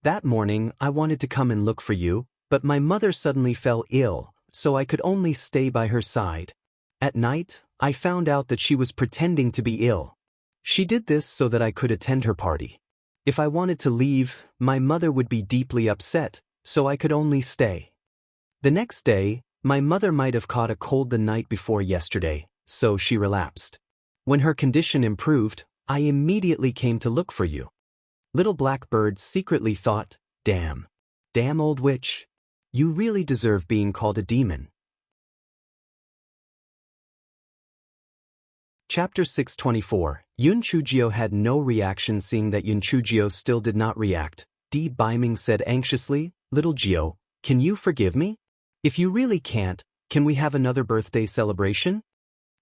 [SPEAKER 1] That morning, I wanted to come and look for you, but my mother suddenly fell ill, so I could only stay by her side. At night, I found out that she was pretending to be ill. She did this so that I could attend her party. If I wanted to leave, my mother would be deeply upset, so I could only stay. The next day, my mother might have caught a cold the night before yesterday, so she relapsed. When her condition improved, I immediately came to look for you." Little Blackbird secretly thought, damn old witch. You really deserve being called a demon. Chapter 624. Yunchujio had no reaction. Seeing that Yunchujio still did not react, Di Baiming said anxiously, "Little Jio, can you forgive me? If you really can't, can we have another birthday celebration?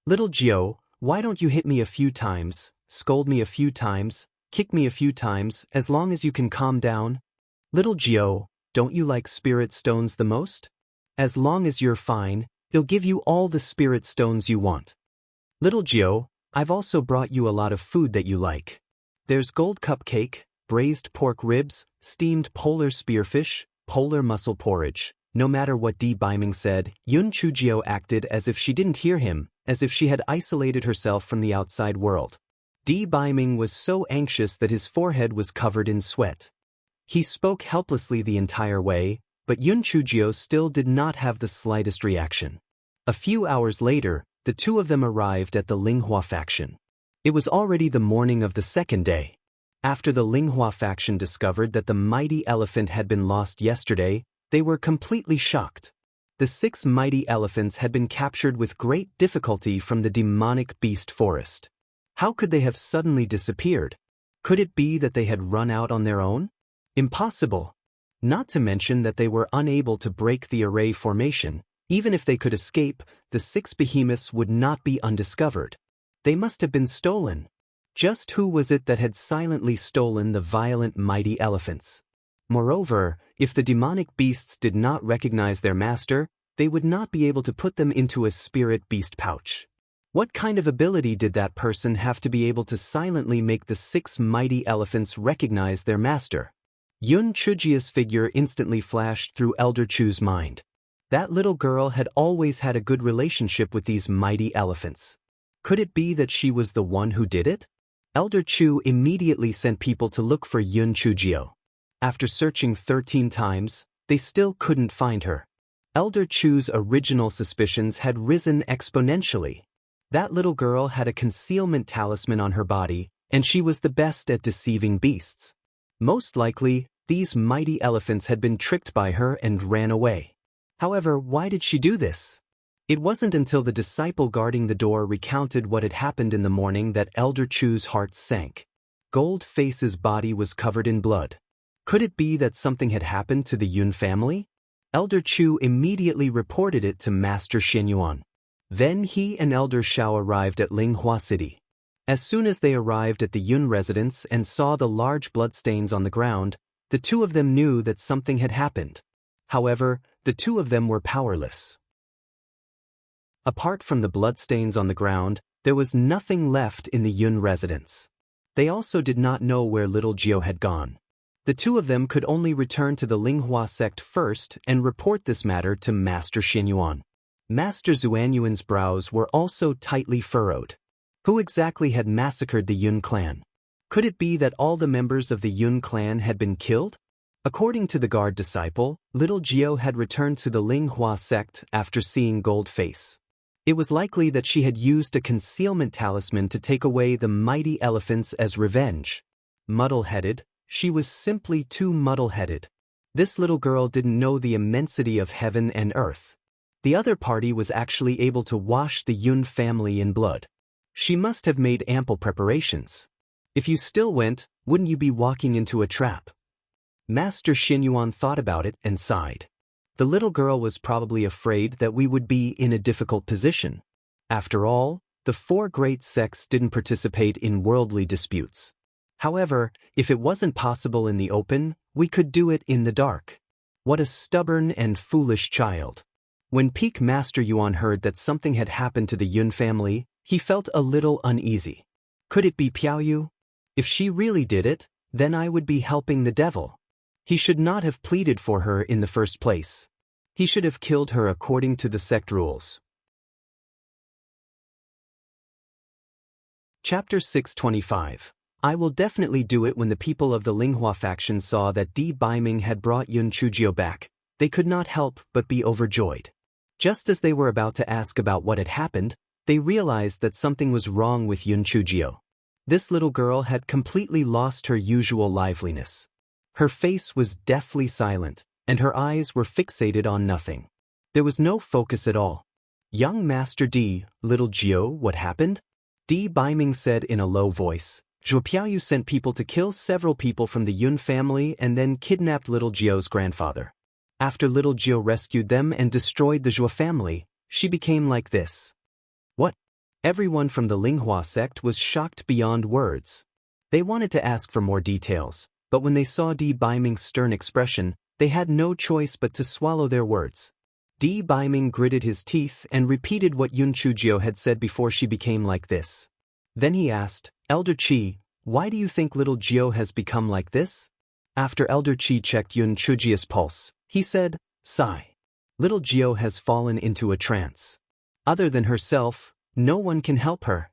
[SPEAKER 1] Little Jio, why don't you hit me a few times, scold me a few times, kick me a few times, as long as you can calm down? Little Jio, don't you like spirit stones the most? As long as you're fine, they'll give you all the spirit stones you want. Little Jio, I've also brought you a lot of food that you like. There's gold cupcake, braised pork ribs, steamed polar spearfish, polar mussel porridge. No matter what Di Biming said, Yun Chujio acted as if she didn't hear him, as if she had isolated herself from the outside world. Di Biming was so anxious that his forehead was covered in sweat. He spoke helplessly the entire way, but Yun Chujio still did not have the slightest reaction. A few hours later, the two of them arrived at the Linghua faction. It was already the morning of the second day. After the Linghua faction discovered that the mighty elephant had been lost yesterday, they were completely shocked. The 6 mighty elephants had been captured with great difficulty from the demonic beast forest. How could they have suddenly disappeared? Could it be that they had run out on their own? Impossible. Not to mention that they were unable to break the array formation. Even if they could escape, the 6 behemoths would not be undiscovered. They must have been stolen. Just who was it that had silently stolen the violent mighty elephants? Moreover, if the demonic beasts did not recognize their master, they would not be able to put them into a spirit beast pouch. What kind of ability did that person have to be able to silently make the 6 mighty elephants recognize their master? Yun Chujio's figure instantly flashed through Elder Chu's mind. That little girl had always had a good relationship with these mighty elephants. Could it be that she was the one who did it? Elder Chu immediately sent people to look for Yun Chujio. After searching 13 times, they still couldn't find her. Elder Chu's original suspicions had risen exponentially. That little girl had a concealment talisman on her body, and she was the best at deceiving beasts. Most likely, these mighty elephants had been tricked by her and ran away. However, why did she do this? It wasn't until the disciple guarding the door recounted what had happened in the morning that Elder Chu's heart sank. Goldface's body was covered in blood. Could it be that something had happened to the Yun family? Elder Chu immediately reported it to Master Xinyuan. Then he and Elder Shao arrived at Linghua City. As soon as they arrived at the Yun residence and saw the large bloodstains on the ground, the two of them knew that something had happened. However, the two of them were powerless. Apart from the bloodstains on the ground, there was nothing left in the Yun residence. They also did not know where little Jiao had gone. The two of them could only return to the Linghua sect first and report this matter to Master Xinyuan. Master Zuanyuan's brows were also tightly furrowed. Who exactly had massacred the Yun clan? Could it be that all the members of the Yun clan had been killed? According to the guard disciple, little Jiao had returned to the Linghua sect after seeing Goldface. It was likely that she had used a concealment talisman to take away the mighty elephants as revenge. Muddle-headed, she was simply too muddle-headed. This little girl didn't know the immensity of heaven and earth. The other party was actually able to wash the Yun family in blood. She must have made ample preparations. If you still went, wouldn't you be walking into a trap? Master Xinyuan thought about it and sighed. The little girl was probably afraid that we would be in a difficult position. After all, the 4 great sects didn't participate in worldly disputes. However, if it wasn't possible in the open, we could do it in the dark. What a stubborn and foolish child. When Peak Master Yuan heard that something had happened to the Yun family, he felt a little uneasy. Could it be Piaoyu? If she really did it, then I would be helping the devil. He should not have pleaded for her in the first place. He should have killed her according to the sect rules. Chapter 625. I will definitely do it. When the people of the Linghua faction saw that Di Biming had brought Yun Chujio back, they could not help but be overjoyed. Just as they were about to ask about what had happened, they realized that something was wrong with Yun Chujio. This little girl had completely lost her usual liveliness. Her face was deathly silent, and her eyes were fixated on nothing. There was no focus at all. Young Master Di, little Jiao, what happened? Di Biming said in a low voice. Zhuo Piaoyu sent people to kill several people from the Yun family and then kidnapped little Jiao's grandfather. After little Jiao rescued them and destroyed the Zhuo family, she became like this. What? Everyone from the Linghua sect was shocked beyond words. They wanted to ask for more details, but when they saw Di Biming's stern expression, they had no choice but to swallow their words. Di Biming gritted his teeth and repeated what Yun Chujio had said before she became like this. Then he asked, Elder Chi, why do you think little Gio has become like this? After Elder Chi checked Yun Chujia's pulse, he said, sigh. Little Gio has fallen into a trance. Other than herself, no one can help her.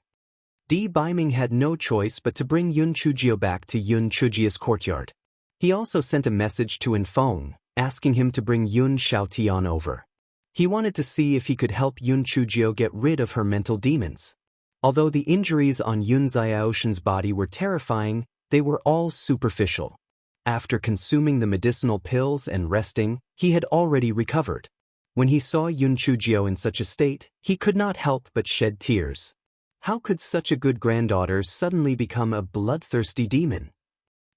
[SPEAKER 1] Di Baiming had no choice but to bring Yun Chujio back to Yun Chujia's courtyard. He also sent a message to Infeng, asking him to bring Yun Xiaotian over. He wanted to see if he could help Yun Chujio get rid of her mental demons. Although the injuries on Yun Xiaoshan's body were terrifying, they were all superficial. After consuming the medicinal pills and resting, he had already recovered. When he saw Yun Chujio in such a state, he could not help but shed tears. How could such a good granddaughter suddenly become a bloodthirsty demon?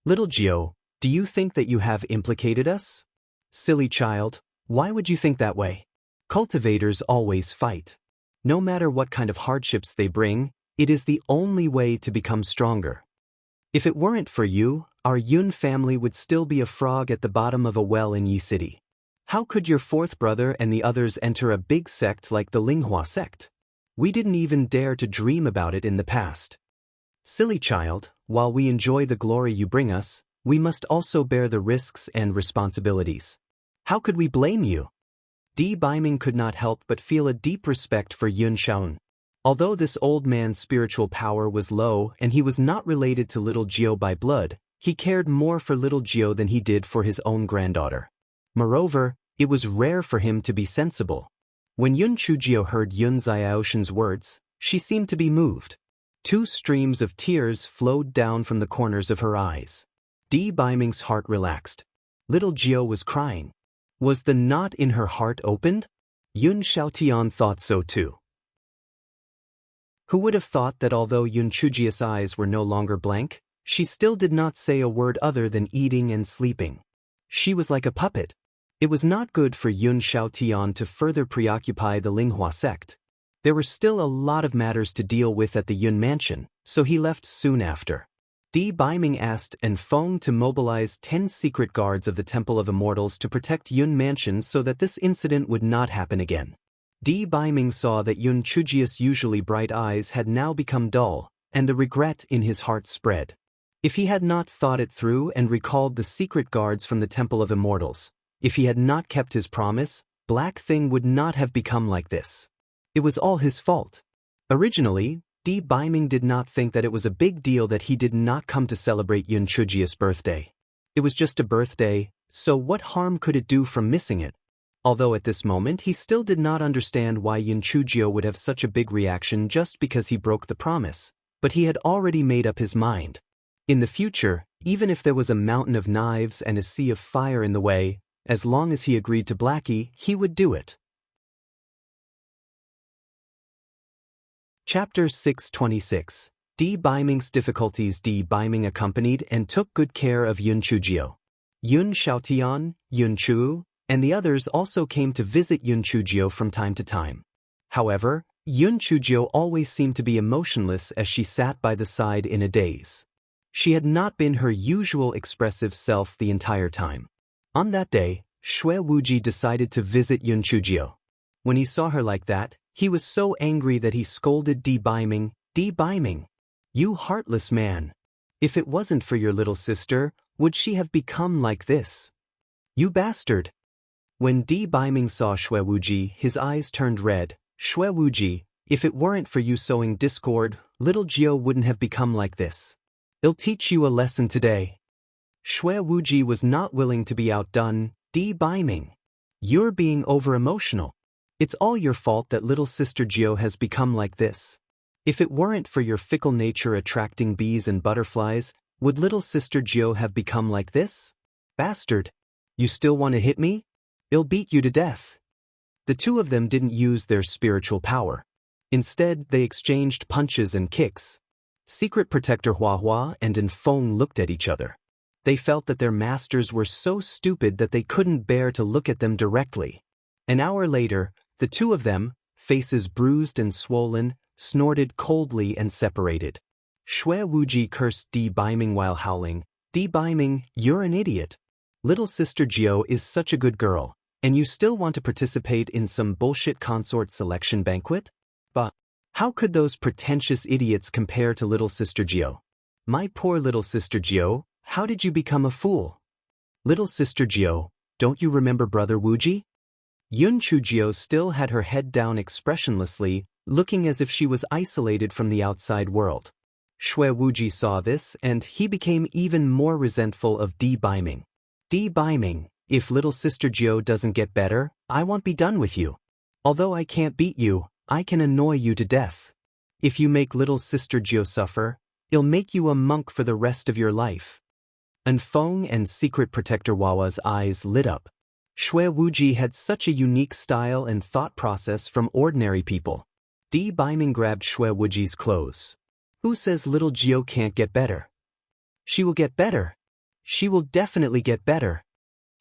[SPEAKER 1] Little Gio, do you think that you have implicated us? Silly child, why would you think that way? Cultivators always fight. No matter what kind of hardships they bring, it is the only way to become stronger. If it weren't for you, our Yun family would still be a frog at the bottom of a well in Yi City. How could your fourth brother and the others enter a big sect like the Linghua sect? We didn't even dare to dream about it in the past. Silly child, while we enjoy the glory you bring us, we must also bear the risks and responsibilities. How could we blame you? Di Baiming could not help but feel a deep respect for Yun Xiaoan. Although this old man's spiritual power was low and he was not related to little Gio by blood, he cared more for little Gio than he did for his own granddaughter. Moreover, it was rare for him to be sensible. When Yun Chujio heard Yun Xiaoshan's words, she seemed to be moved. 2 streams of tears flowed down from the corners of her eyes. Di Baiming's heart relaxed. Little Gio was crying. Was the knot in her heart opened? Yun Xiaotian thought so too. Who would have thought that although Yun Chujia's eyes were no longer blank, she still did not say a word other than eating and sleeping. She was like a puppet. It was not good for Yun Xiaotian to further preoccupy the Linghua sect. There were still a lot of matters to deal with at the Yun mansion, so he left soon after. Di Baiming asked Enfeng to mobilize 10 secret guards of the Temple of Immortals to protect Yun mansion so that this incident would not happen again. Di Baiming saw that Yun Chujia's usually bright eyes had now become dull, and the regret in his heart spread. If he had not thought it through and recalled the secret guards from the Temple of Immortals, if he had not kept his promise, Black Thing would not have become like this. It was all his fault. Originally, Di Baiming did not think that it was a big deal that he did not come to celebrate Yun Chujia's birthday. It was just a birthday, so what harm could it do from missing it? Although at this moment he still did not understand why Yun Chujio would have such a big reaction just because he broke the promise, but he had already made up his mind. In the future, even if there was a mountain of knives and a sea of fire in the way, as long as he agreed to Blackie, he would do it. Chapter 626. Di Baiming's difficulties. Di Baiming accompanied and took good care of Yun Chujio. Yun Xiaotian, Yun Chu, and the others also came to visit Yun Chujio from time to time. However, Yun Chujio always seemed to be emotionless as she sat by the side in a daze. She had not been her usual expressive self the entire time. On that day, Xue Wuji decided to visit Yun Chujio. When he saw her like that, he was so angry that he scolded Di Baiming, Di Baiming, you heartless man. If it wasn't for your little sister, would she have become like this? You bastard. When Di Baiming saw Xue Wuji, his eyes turned red. Xue Wuji, if it weren't for you sowing discord, little Gio wouldn't have become like this. I'll teach you a lesson today. Xue Wuji was not willing to be outdone. Di Baiming, you're being over-emotional. It's all your fault that little sister Gio has become like this. If it weren't for your fickle nature attracting bees and butterflies, would little sister Gio have become like this? Bastard. You still want to hit me? I'll beat you to death. The two of them didn't use their spiritual power. Instead, they exchanged punches and kicks. Secret Protector Hua Hua and Enfeng looked at each other. They felt that their masters were so stupid that they couldn't bear to look at them directly. An hour later, the two of them, faces bruised and swollen, snorted coldly and separated. Xue Wuji cursed Di Baiming while howling. Di Baiming, you're an idiot. Little sister Gio is such a good girl, and you still want to participate in some bullshit consort selection banquet? But How could those pretentious idiots compare to little sister Jio? My poor little sister Jio, how did you become a fool? Little sister Jio, don't you remember brother Wuji? Yun Chu Jio still had her head down expressionlessly, looking as if she was isolated from the outside world. Shui Wuji saw this and he became even more resentful of Di Baiming. Di Baiming, if little sister Jio doesn't get better, I won't be done with you. Although I can't beat you, I can annoy you to death. If you make little sister Jio suffer, I'll make you a monk for the rest of your life. Feng and Secret Protector Wawa's eyes lit up. Shui Wuji had such a unique style and thought process from ordinary people. Di Baiming grabbed Shui Wuji's clothes. Who says little Jio can't get better? She will get better. She will definitely get better.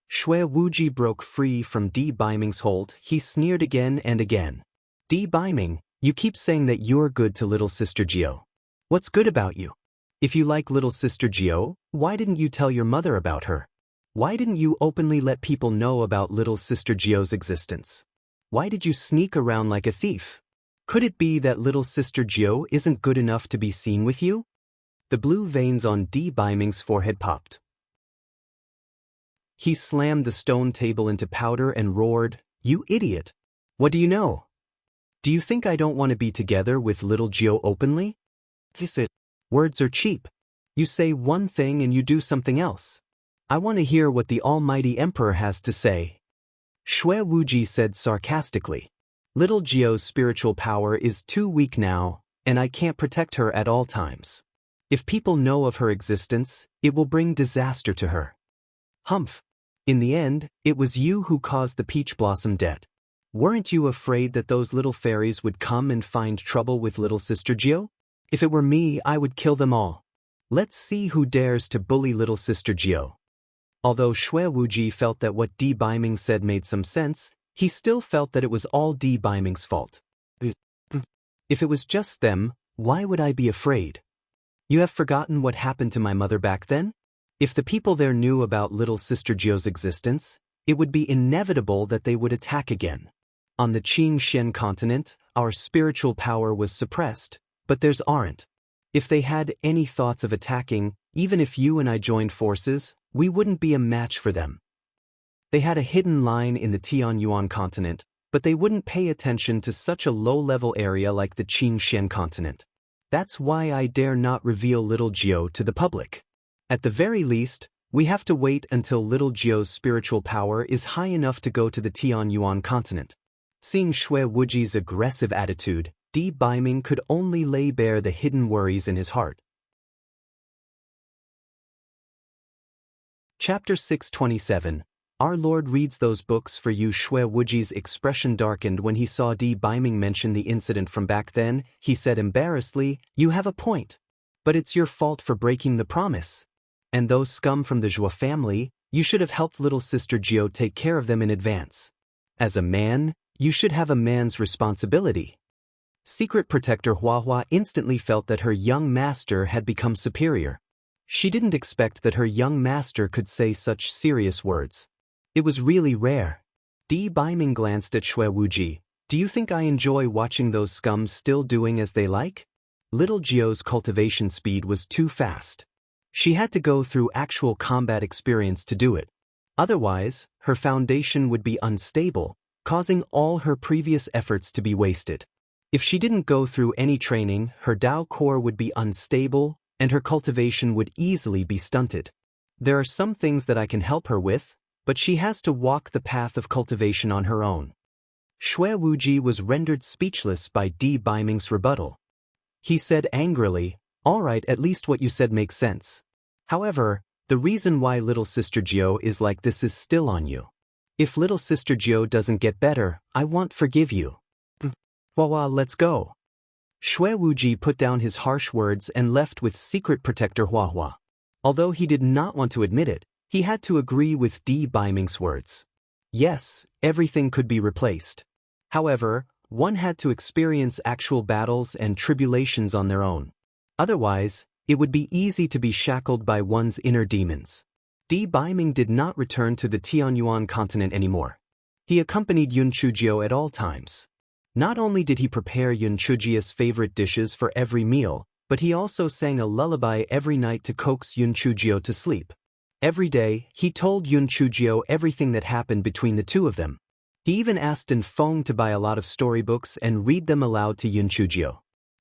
[SPEAKER 1] Shui Wuji broke free from Di Baiming's hold. He sneered again and again. Di Baiming, you keep saying that you're good to little sister Jio. What's good about you? If you like little sister Jio, why didn't you tell your mother about her? Why didn't you openly let people know about little sister Jio's existence? Why did you sneak around like a thief? Could it be that little sister Jio isn't good enough to be seen with you? The blue veins on Di Baiming's forehead popped. He slammed the stone table into powder and roared, "You idiot! What do you know? Do you think I don't want to be together with little Jio openly? Words are cheap. You say one thing and you do something else. I want to hear what the almighty emperor has to say." Shui Wuji said sarcastically. Little Jio's spiritual power is too weak now, and I can't protect her at all times. If people know of her existence, it will bring disaster to her. Humph. In the end, it was you who caused the peach blossom debt. Weren't you afraid that those little fairies would come and find trouble with little sister Jio? If it were me, I would kill them all. Let's see who dares to bully little sister Jio. Although Shui Wuji felt that what Di Baiming said made some sense, he still felt that it was all Di Baiming's fault. If it was just them, why would I be afraid? You have forgotten what happened to my mother back then? If the people there knew about little sister Jio's existence, it would be inevitable that they would attack again. On the Qing Shen continent, our spiritual power was suppressed, but theirs aren't. If they had any thoughts of attacking, even if you and I joined forces, we wouldn't be a match for them. They had a hidden line in the Tianyuan continent, but they wouldn't pay attention to such a low-level area like the Qing Shen continent. That's why I dare not reveal little Jio to the public. At the very least, we have to wait until little Jio's spiritual power is high enough to go to the Tianyuan continent. Seeing Shui Wuji's aggressive attitude, Di Baiming could only lay bare the hidden worries in his heart. Chapter 627. Our Lord reads those books for you. Shui Wuji's expression darkened when he saw Di Baiming mention the incident from back then. He said embarrassedly, "You have a point. But it's your fault for breaking the promise. And those scum from the Zhuo family, you should have helped little sister Jio take care of them in advance. As a man, you should have a man's responsibility." Secret Protector Huahua instantly felt that her young master had become superior. She didn't expect that her young master could say such serious words. It was really rare. Di Baiming glanced at Shui Wuji. "Do you think I enjoy watching those scums still doing as they like?" Little Jio's cultivation speed was too fast. She had to go through actual combat experience to do it. Otherwise, her foundation would be unstable, causing all her previous efforts to be wasted. If she didn't go through any training, her Dao core would be unstable, and her cultivation would easily be stunted. There are some things that I can help her with, but she has to walk the path of cultivation on her own. Shui Wuji was rendered speechless by Di Baiming's rebuttal. He said angrily, "All right, at least what you said makes sense. However, the reason why little sister Jio is like this is still on you. If little sister Jio doesn't get better, I won't forgive you. Wawa, let's go." Shui Wuji put down his harsh words and left with Secret Protector Huahua. Although he did not want to admit it, he had to agree with Di Baiming's words. Yes, everything could be replaced. However, one had to experience actual battles and tribulations on their own. Otherwise, it would be easy to be shackled by one's inner demons. Di Baiming did not return to the Tianyuan continent anymore. He accompanied Yun Chujio at all times. Not only did he prepare Yunchujia's favorite dishes for every meal, but he also sang a lullaby every night to coax Yunchujio to sleep. Every day, he told Yunchujio everything that happened between the two of them. He even asked Enfeng to buy a lot of storybooks and read them aloud to Yunchujio.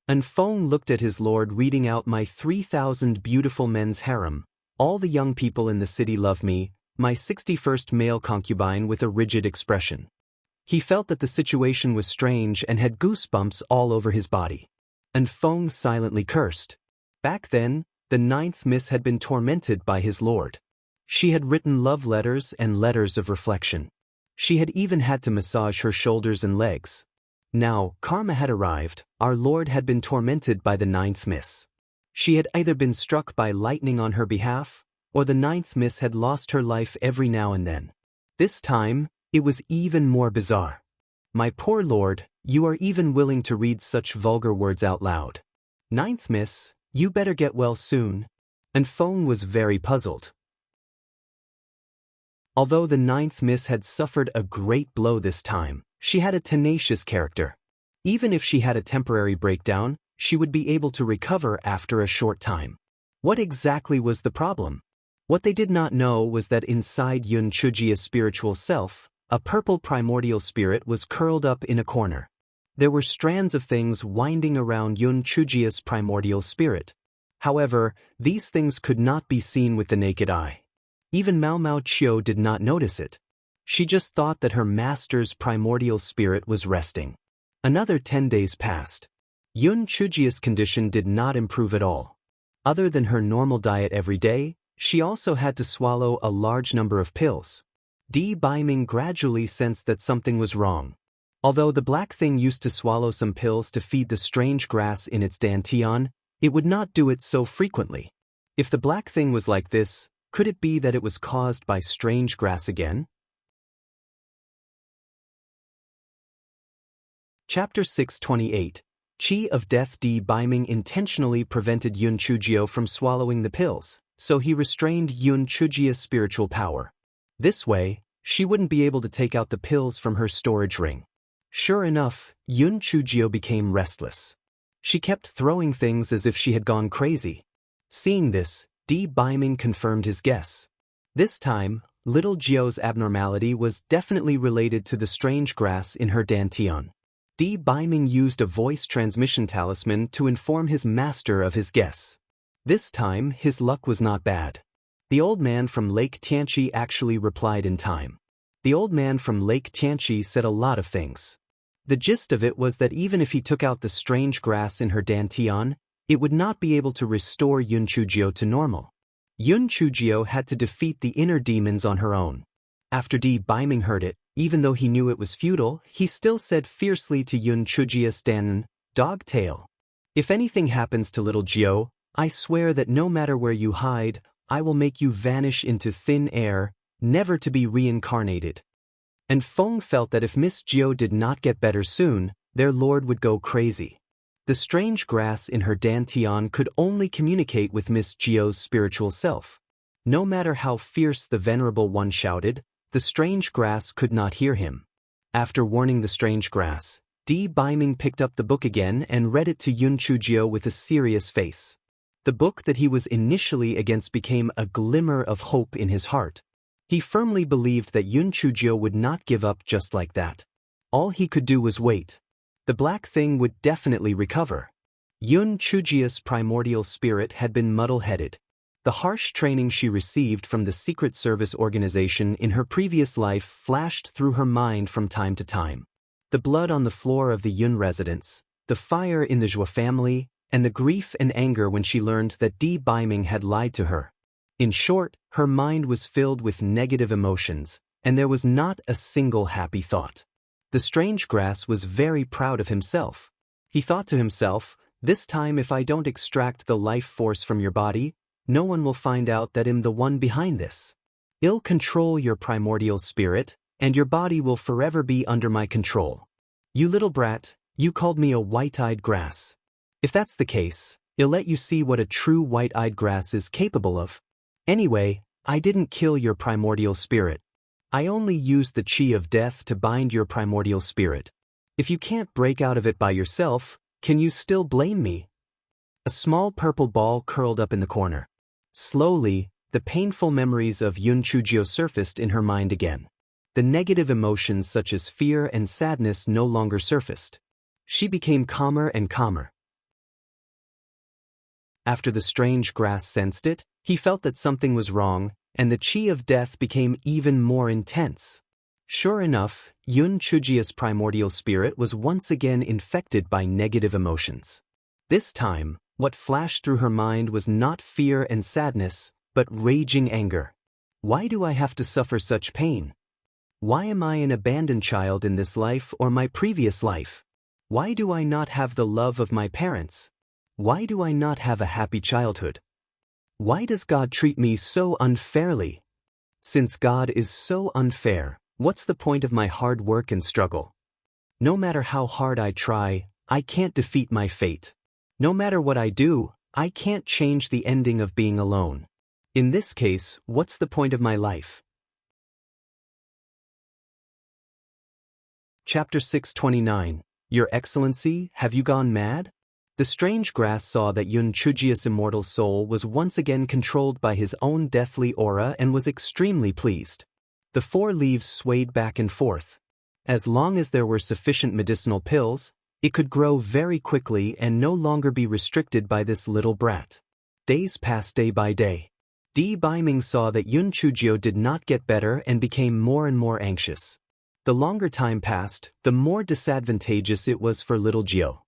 [SPEAKER 1] Enfeng looked at his lord reading out my 3,000 beautiful men's harem. All the young people in the city love me, my 61st male concubine with a rigid expression. He felt that the situation was strange and had goosebumps all over his body. Enfeng silently cursed. Back then, the 9th Miss had been tormented by his lord. She had written love letters and letters of reflection. She had even had to massage her shoulders and legs. Now, karma had arrived. Our lord had been tormented by the 9th Miss. She had either been struck by lightning on her behalf, or the 9th Miss had lost her life every now and then. This time, it was even more bizarre. My poor lord, you are even willing to read such vulgar words out loud. 9th Miss, you better get well soon. Enfeng was very puzzled. Although the 9th Miss had suffered a great blow this time, she had a tenacious character. Even if she had a temporary breakdown, she would be able to recover after a short time. What exactly was the problem? What they did not know was that inside Yunchujia's spiritual self, a purple primordial spirit was curled up in a corner. There were strands of things winding around Yunchujia's primordial spirit. However, these things could not be seen with the naked eye. Even Mao Mao Chiu did not notice it. She just thought that her master's primordial spirit was resting. Another 10 days passed. Yunchujia's condition did not improve at all. Other than her normal diet every day, she also had to swallow a large number of pills. Di Baiming gradually sensed that something was wrong. Although the black thing used to swallow some pills to feed the strange grass in its dantian, it would not do it so frequently. If the black thing was like this, could it be that it was caused by strange grass again? Chapter 628. Qi of Death. Di Baiming intentionally prevented Yunchujio from swallowing the pills, so he restrained Yunchujia's spiritual power. This way, she wouldn't be able to take out the pills from her storage ring. Sure enough, Yunchujio became restless. She kept throwing things as if she had gone crazy. Seeing this, Di Baiming confirmed his guess. This time, little Jio's abnormality was definitely related to the strange grass in her dantian. Di Baiming used a voice transmission talisman to inform his master of his guess. This time, his luck was not bad. The old man from Lake Tianqi actually replied in time. The old man from Lake Tianqi said a lot of things. The gist of it was that even if he took out the strange grass in her dantian, it would not be able to restore Yunchujio to normal. Yunchujio had to defeat the inner demons on her own. After Di Baiming heard it, even though he knew it was futile, he still said fiercely to Yunchujia Stannen, "Dog tail. If anything happens to little Jio, I swear that no matter where you hide, I will make you vanish into thin air, never to be reincarnated." And Feng felt that if Miss Jio did not get better soon, their lord would go crazy. The strange grass in her dantian could only communicate with Miss Jio's spiritual self. No matter how fierce the venerable one shouted, the strange grass could not hear him. After warning the strange grass, Di Baiming picked up the book again and read it to Yunchujio with a serious face. The book that he was initially against became a glimmer of hope in his heart. He firmly believed that Yunchujio would not give up just like that. All he could do was wait. The black thing would definitely recover. Yunchujia's primordial spirit had been muddle-headed. The harsh training she received from the Secret Service organization in her previous life flashed through her mind from time to time. The blood on the floor of the Yun residence, the fire in the Zhua family, and the grief and anger when she learned that Di Baiming had lied to her. In short, her mind was filled with negative emotions, and there was not a single happy thought. The strange grass was very proud of himself. He thought to himself, "This time if I don't extract the life force from your body, no one will find out that I'm the one behind this. I'll control your primordial spirit, and your body will forever be under my control. You little brat, you called me a white-eyed grass. If that's the case, I'll let you see what a true white-eyed grass is capable of. Anyway, I didn't kill your primordial spirit. I only used the qi of death to bind your primordial spirit. If you can't break out of it by yourself, can you still blame me? A small purple ball curled up in the corner. Slowly, the painful memories of Yun Chujio surfaced in her mind again. The negative emotions such as fear and sadness no longer surfaced. She became calmer and calmer. After the strange grass sensed it, he felt that something was wrong, and the chi of death became even more intense. Sure enough, Yun Chujio's primordial spirit was once again infected by negative emotions. This time, what flashed through her mind was not fear and sadness, but raging anger. Why do I have to suffer such pain? Why am I an abandoned child in this life or my previous life? Why do I not have the love of my parents? Why do I not have a happy childhood? Why does God treat me so unfairly? Since God is so unfair, what's the point of my hard work and struggle? No matter how hard I try, I can't defeat my fate. No matter what I do, I can't change the ending of being alone. In this case, what's the point of my life? Chapter 629. Your Excellency, have you gone mad? The strange grass saw that Yun Chujio's immortal soul was once again controlled by his own deathly aura and was extremely pleased. The 4 leaves swayed back and forth. As long as there were sufficient medicinal pills, it could grow very quickly and no longer be restricted by this little brat. Days passed day by day. Di Baiming saw that Yun Chujio did not get better and became more and more anxious. The longer time passed, the more disadvantageous it was for little Jio.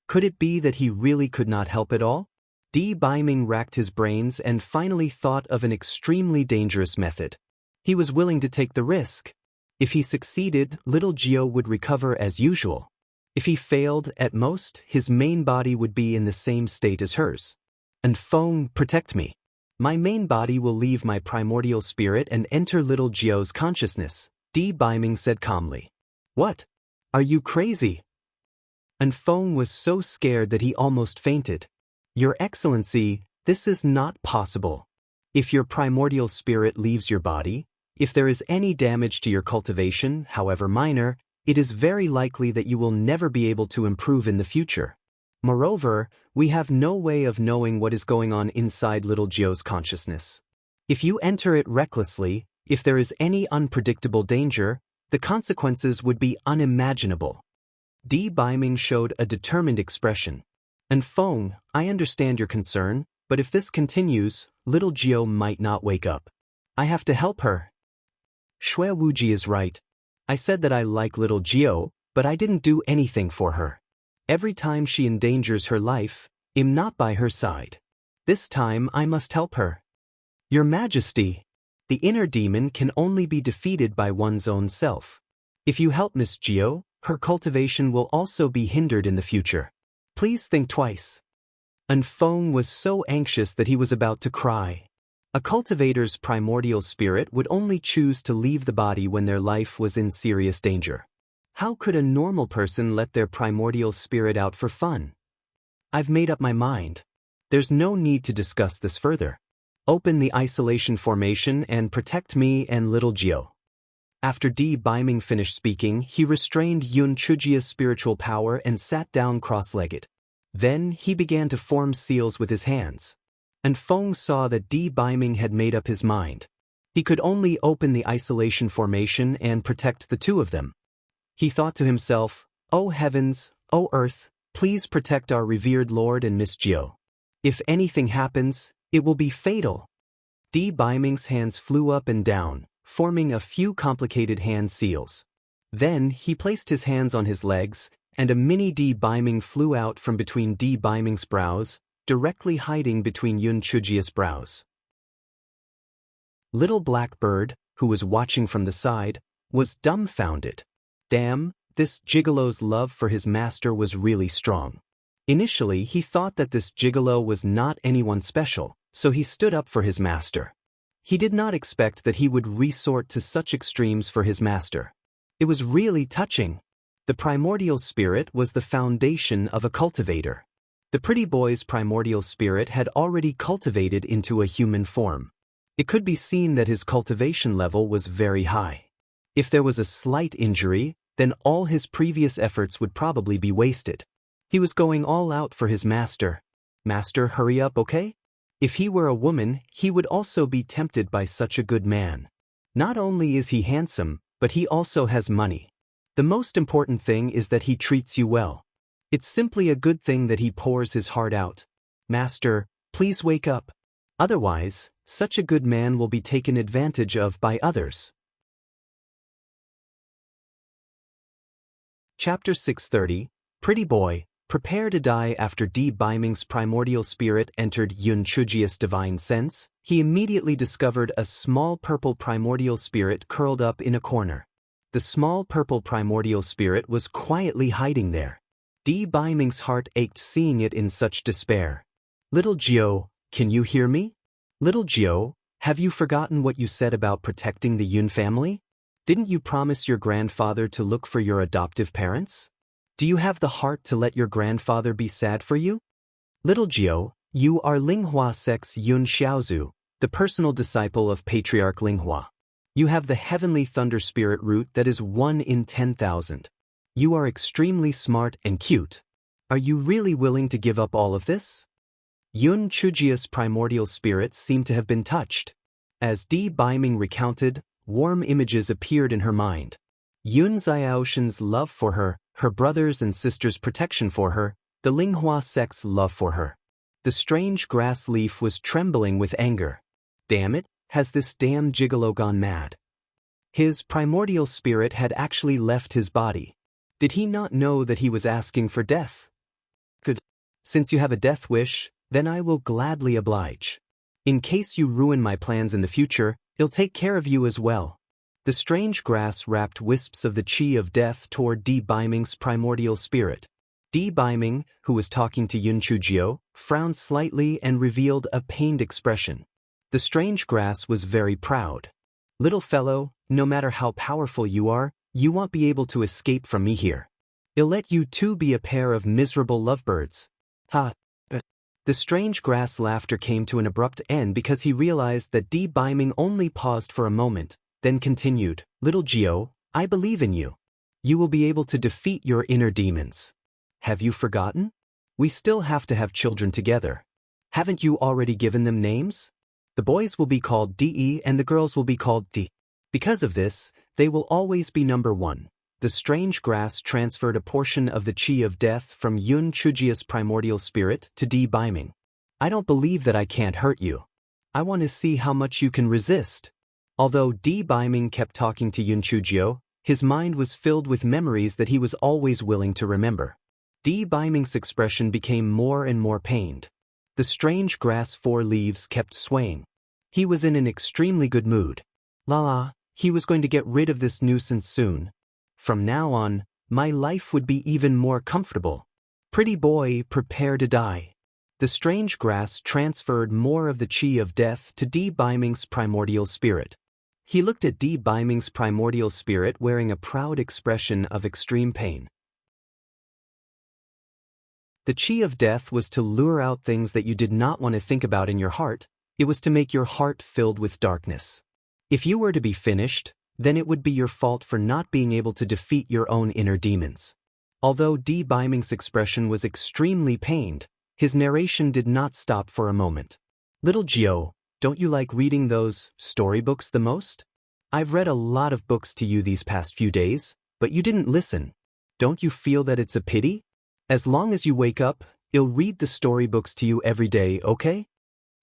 [SPEAKER 1] Could it be that he really could not help at all? Di Baiming racked his brains and finally thought of an extremely dangerous method. He was willing to take the risk. If he succeeded, little Jio would recover as usual. If he failed, at most, his main body would be in the same state as hers. And Feng, protect me. My main body will leave my primordial spirit and enter little Jio's consciousness, Di Baiming said calmly. What? Are you crazy? And Feng was so scared that he almost fainted. Your Excellency, this is not possible. If your primordial spirit leaves your body, if there is any damage to your cultivation, however minor, it is very likely that you will never be able to improve in the future. Moreover, we have no way of knowing what is going on inside little Jio's consciousness. If you enter it recklessly, if there is any unpredictable danger, the consequences would be unimaginable. Di Baiming showed a determined expression. And Feng, I understand your concern, but if this continues, little Jio might not wake up. I have to help her. Shui Wuji is right. I said that I like little Jio, but I didn't do anything for her. Every time she endangers her life, I'm not by her side. This time I must help her. Your Majesty, the inner demon can only be defeated by one's own self. If you help Miss Jio, her cultivation will also be hindered in the future. Please think twice. And Feng was so anxious that he was about to cry. A cultivator's primordial spirit would only choose to leave the body when their life was in serious danger. How could a normal person let their primordial spirit out for fun? I've made up my mind. There's no need to discuss this further. Open the isolation formation and protect me and little Jio. After Di Baiming finished speaking, he restrained Yun Chujio's spiritual power and sat down cross-legged. Then he began to form seals with his hands. And Feng saw that Di Baiming had made up his mind. He could only open the isolation formation and protect the 2 of them. He thought to himself, "O heavens, O earth, please protect our revered Lord and Miss Jio. If anything happens, it will be fatal." Di Baiming's hands flew up and down, forming a few complicated hand seals. Then he placed his hands on his legs, and a mini Di Baiming flew out from between Di Baiming's brows, directly hiding between Yun Chujio's brows. Little Black Bird, who was watching from the side, was dumbfounded. Damn, this gigolo's love for his master was really strong. Initially, he thought that this gigolo was not anyone special, so he stood up for his master. He did not expect that he would resort to such extremes for his master. It was really touching. The primordial spirit was the foundation of a cultivator. The pretty boy's primordial spirit had already cultivated into a human form. It could be seen that his cultivation level was very high. If there was a slight injury, then all his previous efforts would probably be wasted. He was going all out for his master. Master, hurry up, okay? If he were a woman, he would also be tempted by such a good man. Not only is he handsome, but he also has money. The most important thing is that he treats you well. It's simply a good thing that he pours his heart out. Master, please wake up. Otherwise, such a good man will be taken advantage of by others. Chapter 630, Pretty Boy, prepare to die. After D. Biming's primordial spirit entered Yun Chujia's divine sense, he immediately discovered a small purple primordial spirit curled up in a corner. The small purple primordial spirit was quietly hiding there. D. Biming's heart ached seeing it in such despair. Little Jiao, can you hear me? Little Jiao, have you forgotten what you said about protecting the Yun family? Didn't you promise your grandfather to look for your adoptive parents? Do you have the heart to let your grandfather be sad for you? Little Jiao, you are Linghua Sect's Yun Xiaozu, the personal disciple of Patriarch Linghua. You have the heavenly thunder spirit root that is 1 in 10,000. You are extremely smart and cute. Are you really willing to give up all of this? Yun Chujia's primordial spirit seemed to have been touched. As D. Biming recounted, warm images appeared in her mind. Yun Xiaoshan's love for her, her brothers and sisters' protection for her, the Linghua sect's love for her. The strange grass leaf was trembling with anger. Damn it, has this damn gigolo gone mad? His primordial spirit had actually left his body. Did he not know that he was asking for death? Good. Since you have a death wish, then I will gladly oblige. In case you ruin my plans in the future, I'll take care of you as well. The strange grass wrapped wisps of the chi of death toward D. Biming's primordial spirit. D. Biming, who was talking to Yun Chujio, frowned slightly and revealed a pained expression. The strange grass was very proud. Little fellow, no matter how powerful you are, you won't be able to escape from me here. I'll let you two be a pair of miserable lovebirds. Ha! The strange grass laughter came to an abrupt end because he realized that D. Biming only paused for a moment, then continued, Little Jiao, I believe in you. You will be able to defeat your inner demons. Have you forgotten? We still have to have children together. Haven't you already given them names? The boys will be called DE and the girls will be called D. Because of this, they will always be number one. The strange grass transferred a portion of the chi of death from Yun Chujia's primordial spirit to D. Biming. I don't believe that I can't hurt you. I want to see how much you can resist. Although D. Biming kept talking to Yun Chujio, his mind was filled with memories that he was always willing to remember. D. Biming's expression became more and more pained. The strange grass 4 leaves kept swaying. He was in an extremely good mood. He was going to get rid of this nuisance soon. From now on, my life would be even more comfortable. Pretty boy, prepare to die. The strange grass transferred more of the chi of death to D. Biming's primordial spirit. He looked at D. Biming's primordial spirit wearing a proud expression of extreme pain. The chi of death was to lure out things that you did not want to think about in your heart. It was to make your heart filled with darkness. If you were to be finished, then it would be your fault for not being able to defeat your own inner demons. Although D. Biming's expression was extremely pained, his narration did not stop for a moment. Little Jiao, don't you like reading those storybooks the most? I've read a lot of books to you these past few days, but you didn't listen. Don't you feel that it's a pity? As long as you wake up, I'll read the storybooks to you every day, okay?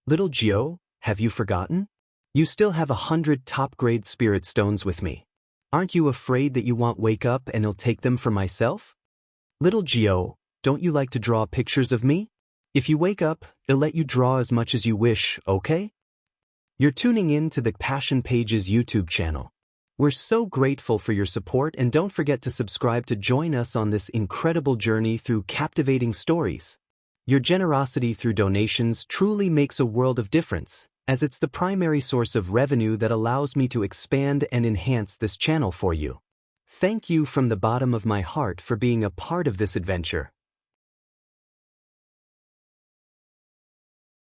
[SPEAKER 1] Little Jiao, have you forgotten? You still have 100 top-grade spirit stones with me. Aren't you afraid that you won't wake up and I'll take them for myself? Little Jiao, don't you like to draw pictures of me? If you wake up, I'll let you draw as much as you wish, okay? You're tuning in to the Passion Pages YouTube channel. We're so grateful for your support and don't forget to subscribe to join us on this incredible journey through captivating stories. Your generosity through donations truly makes a world of difference, as it's the primary source of revenue that allows me to expand and enhance this channel for you. Thank you from the bottom of my heart for being a part of this adventure.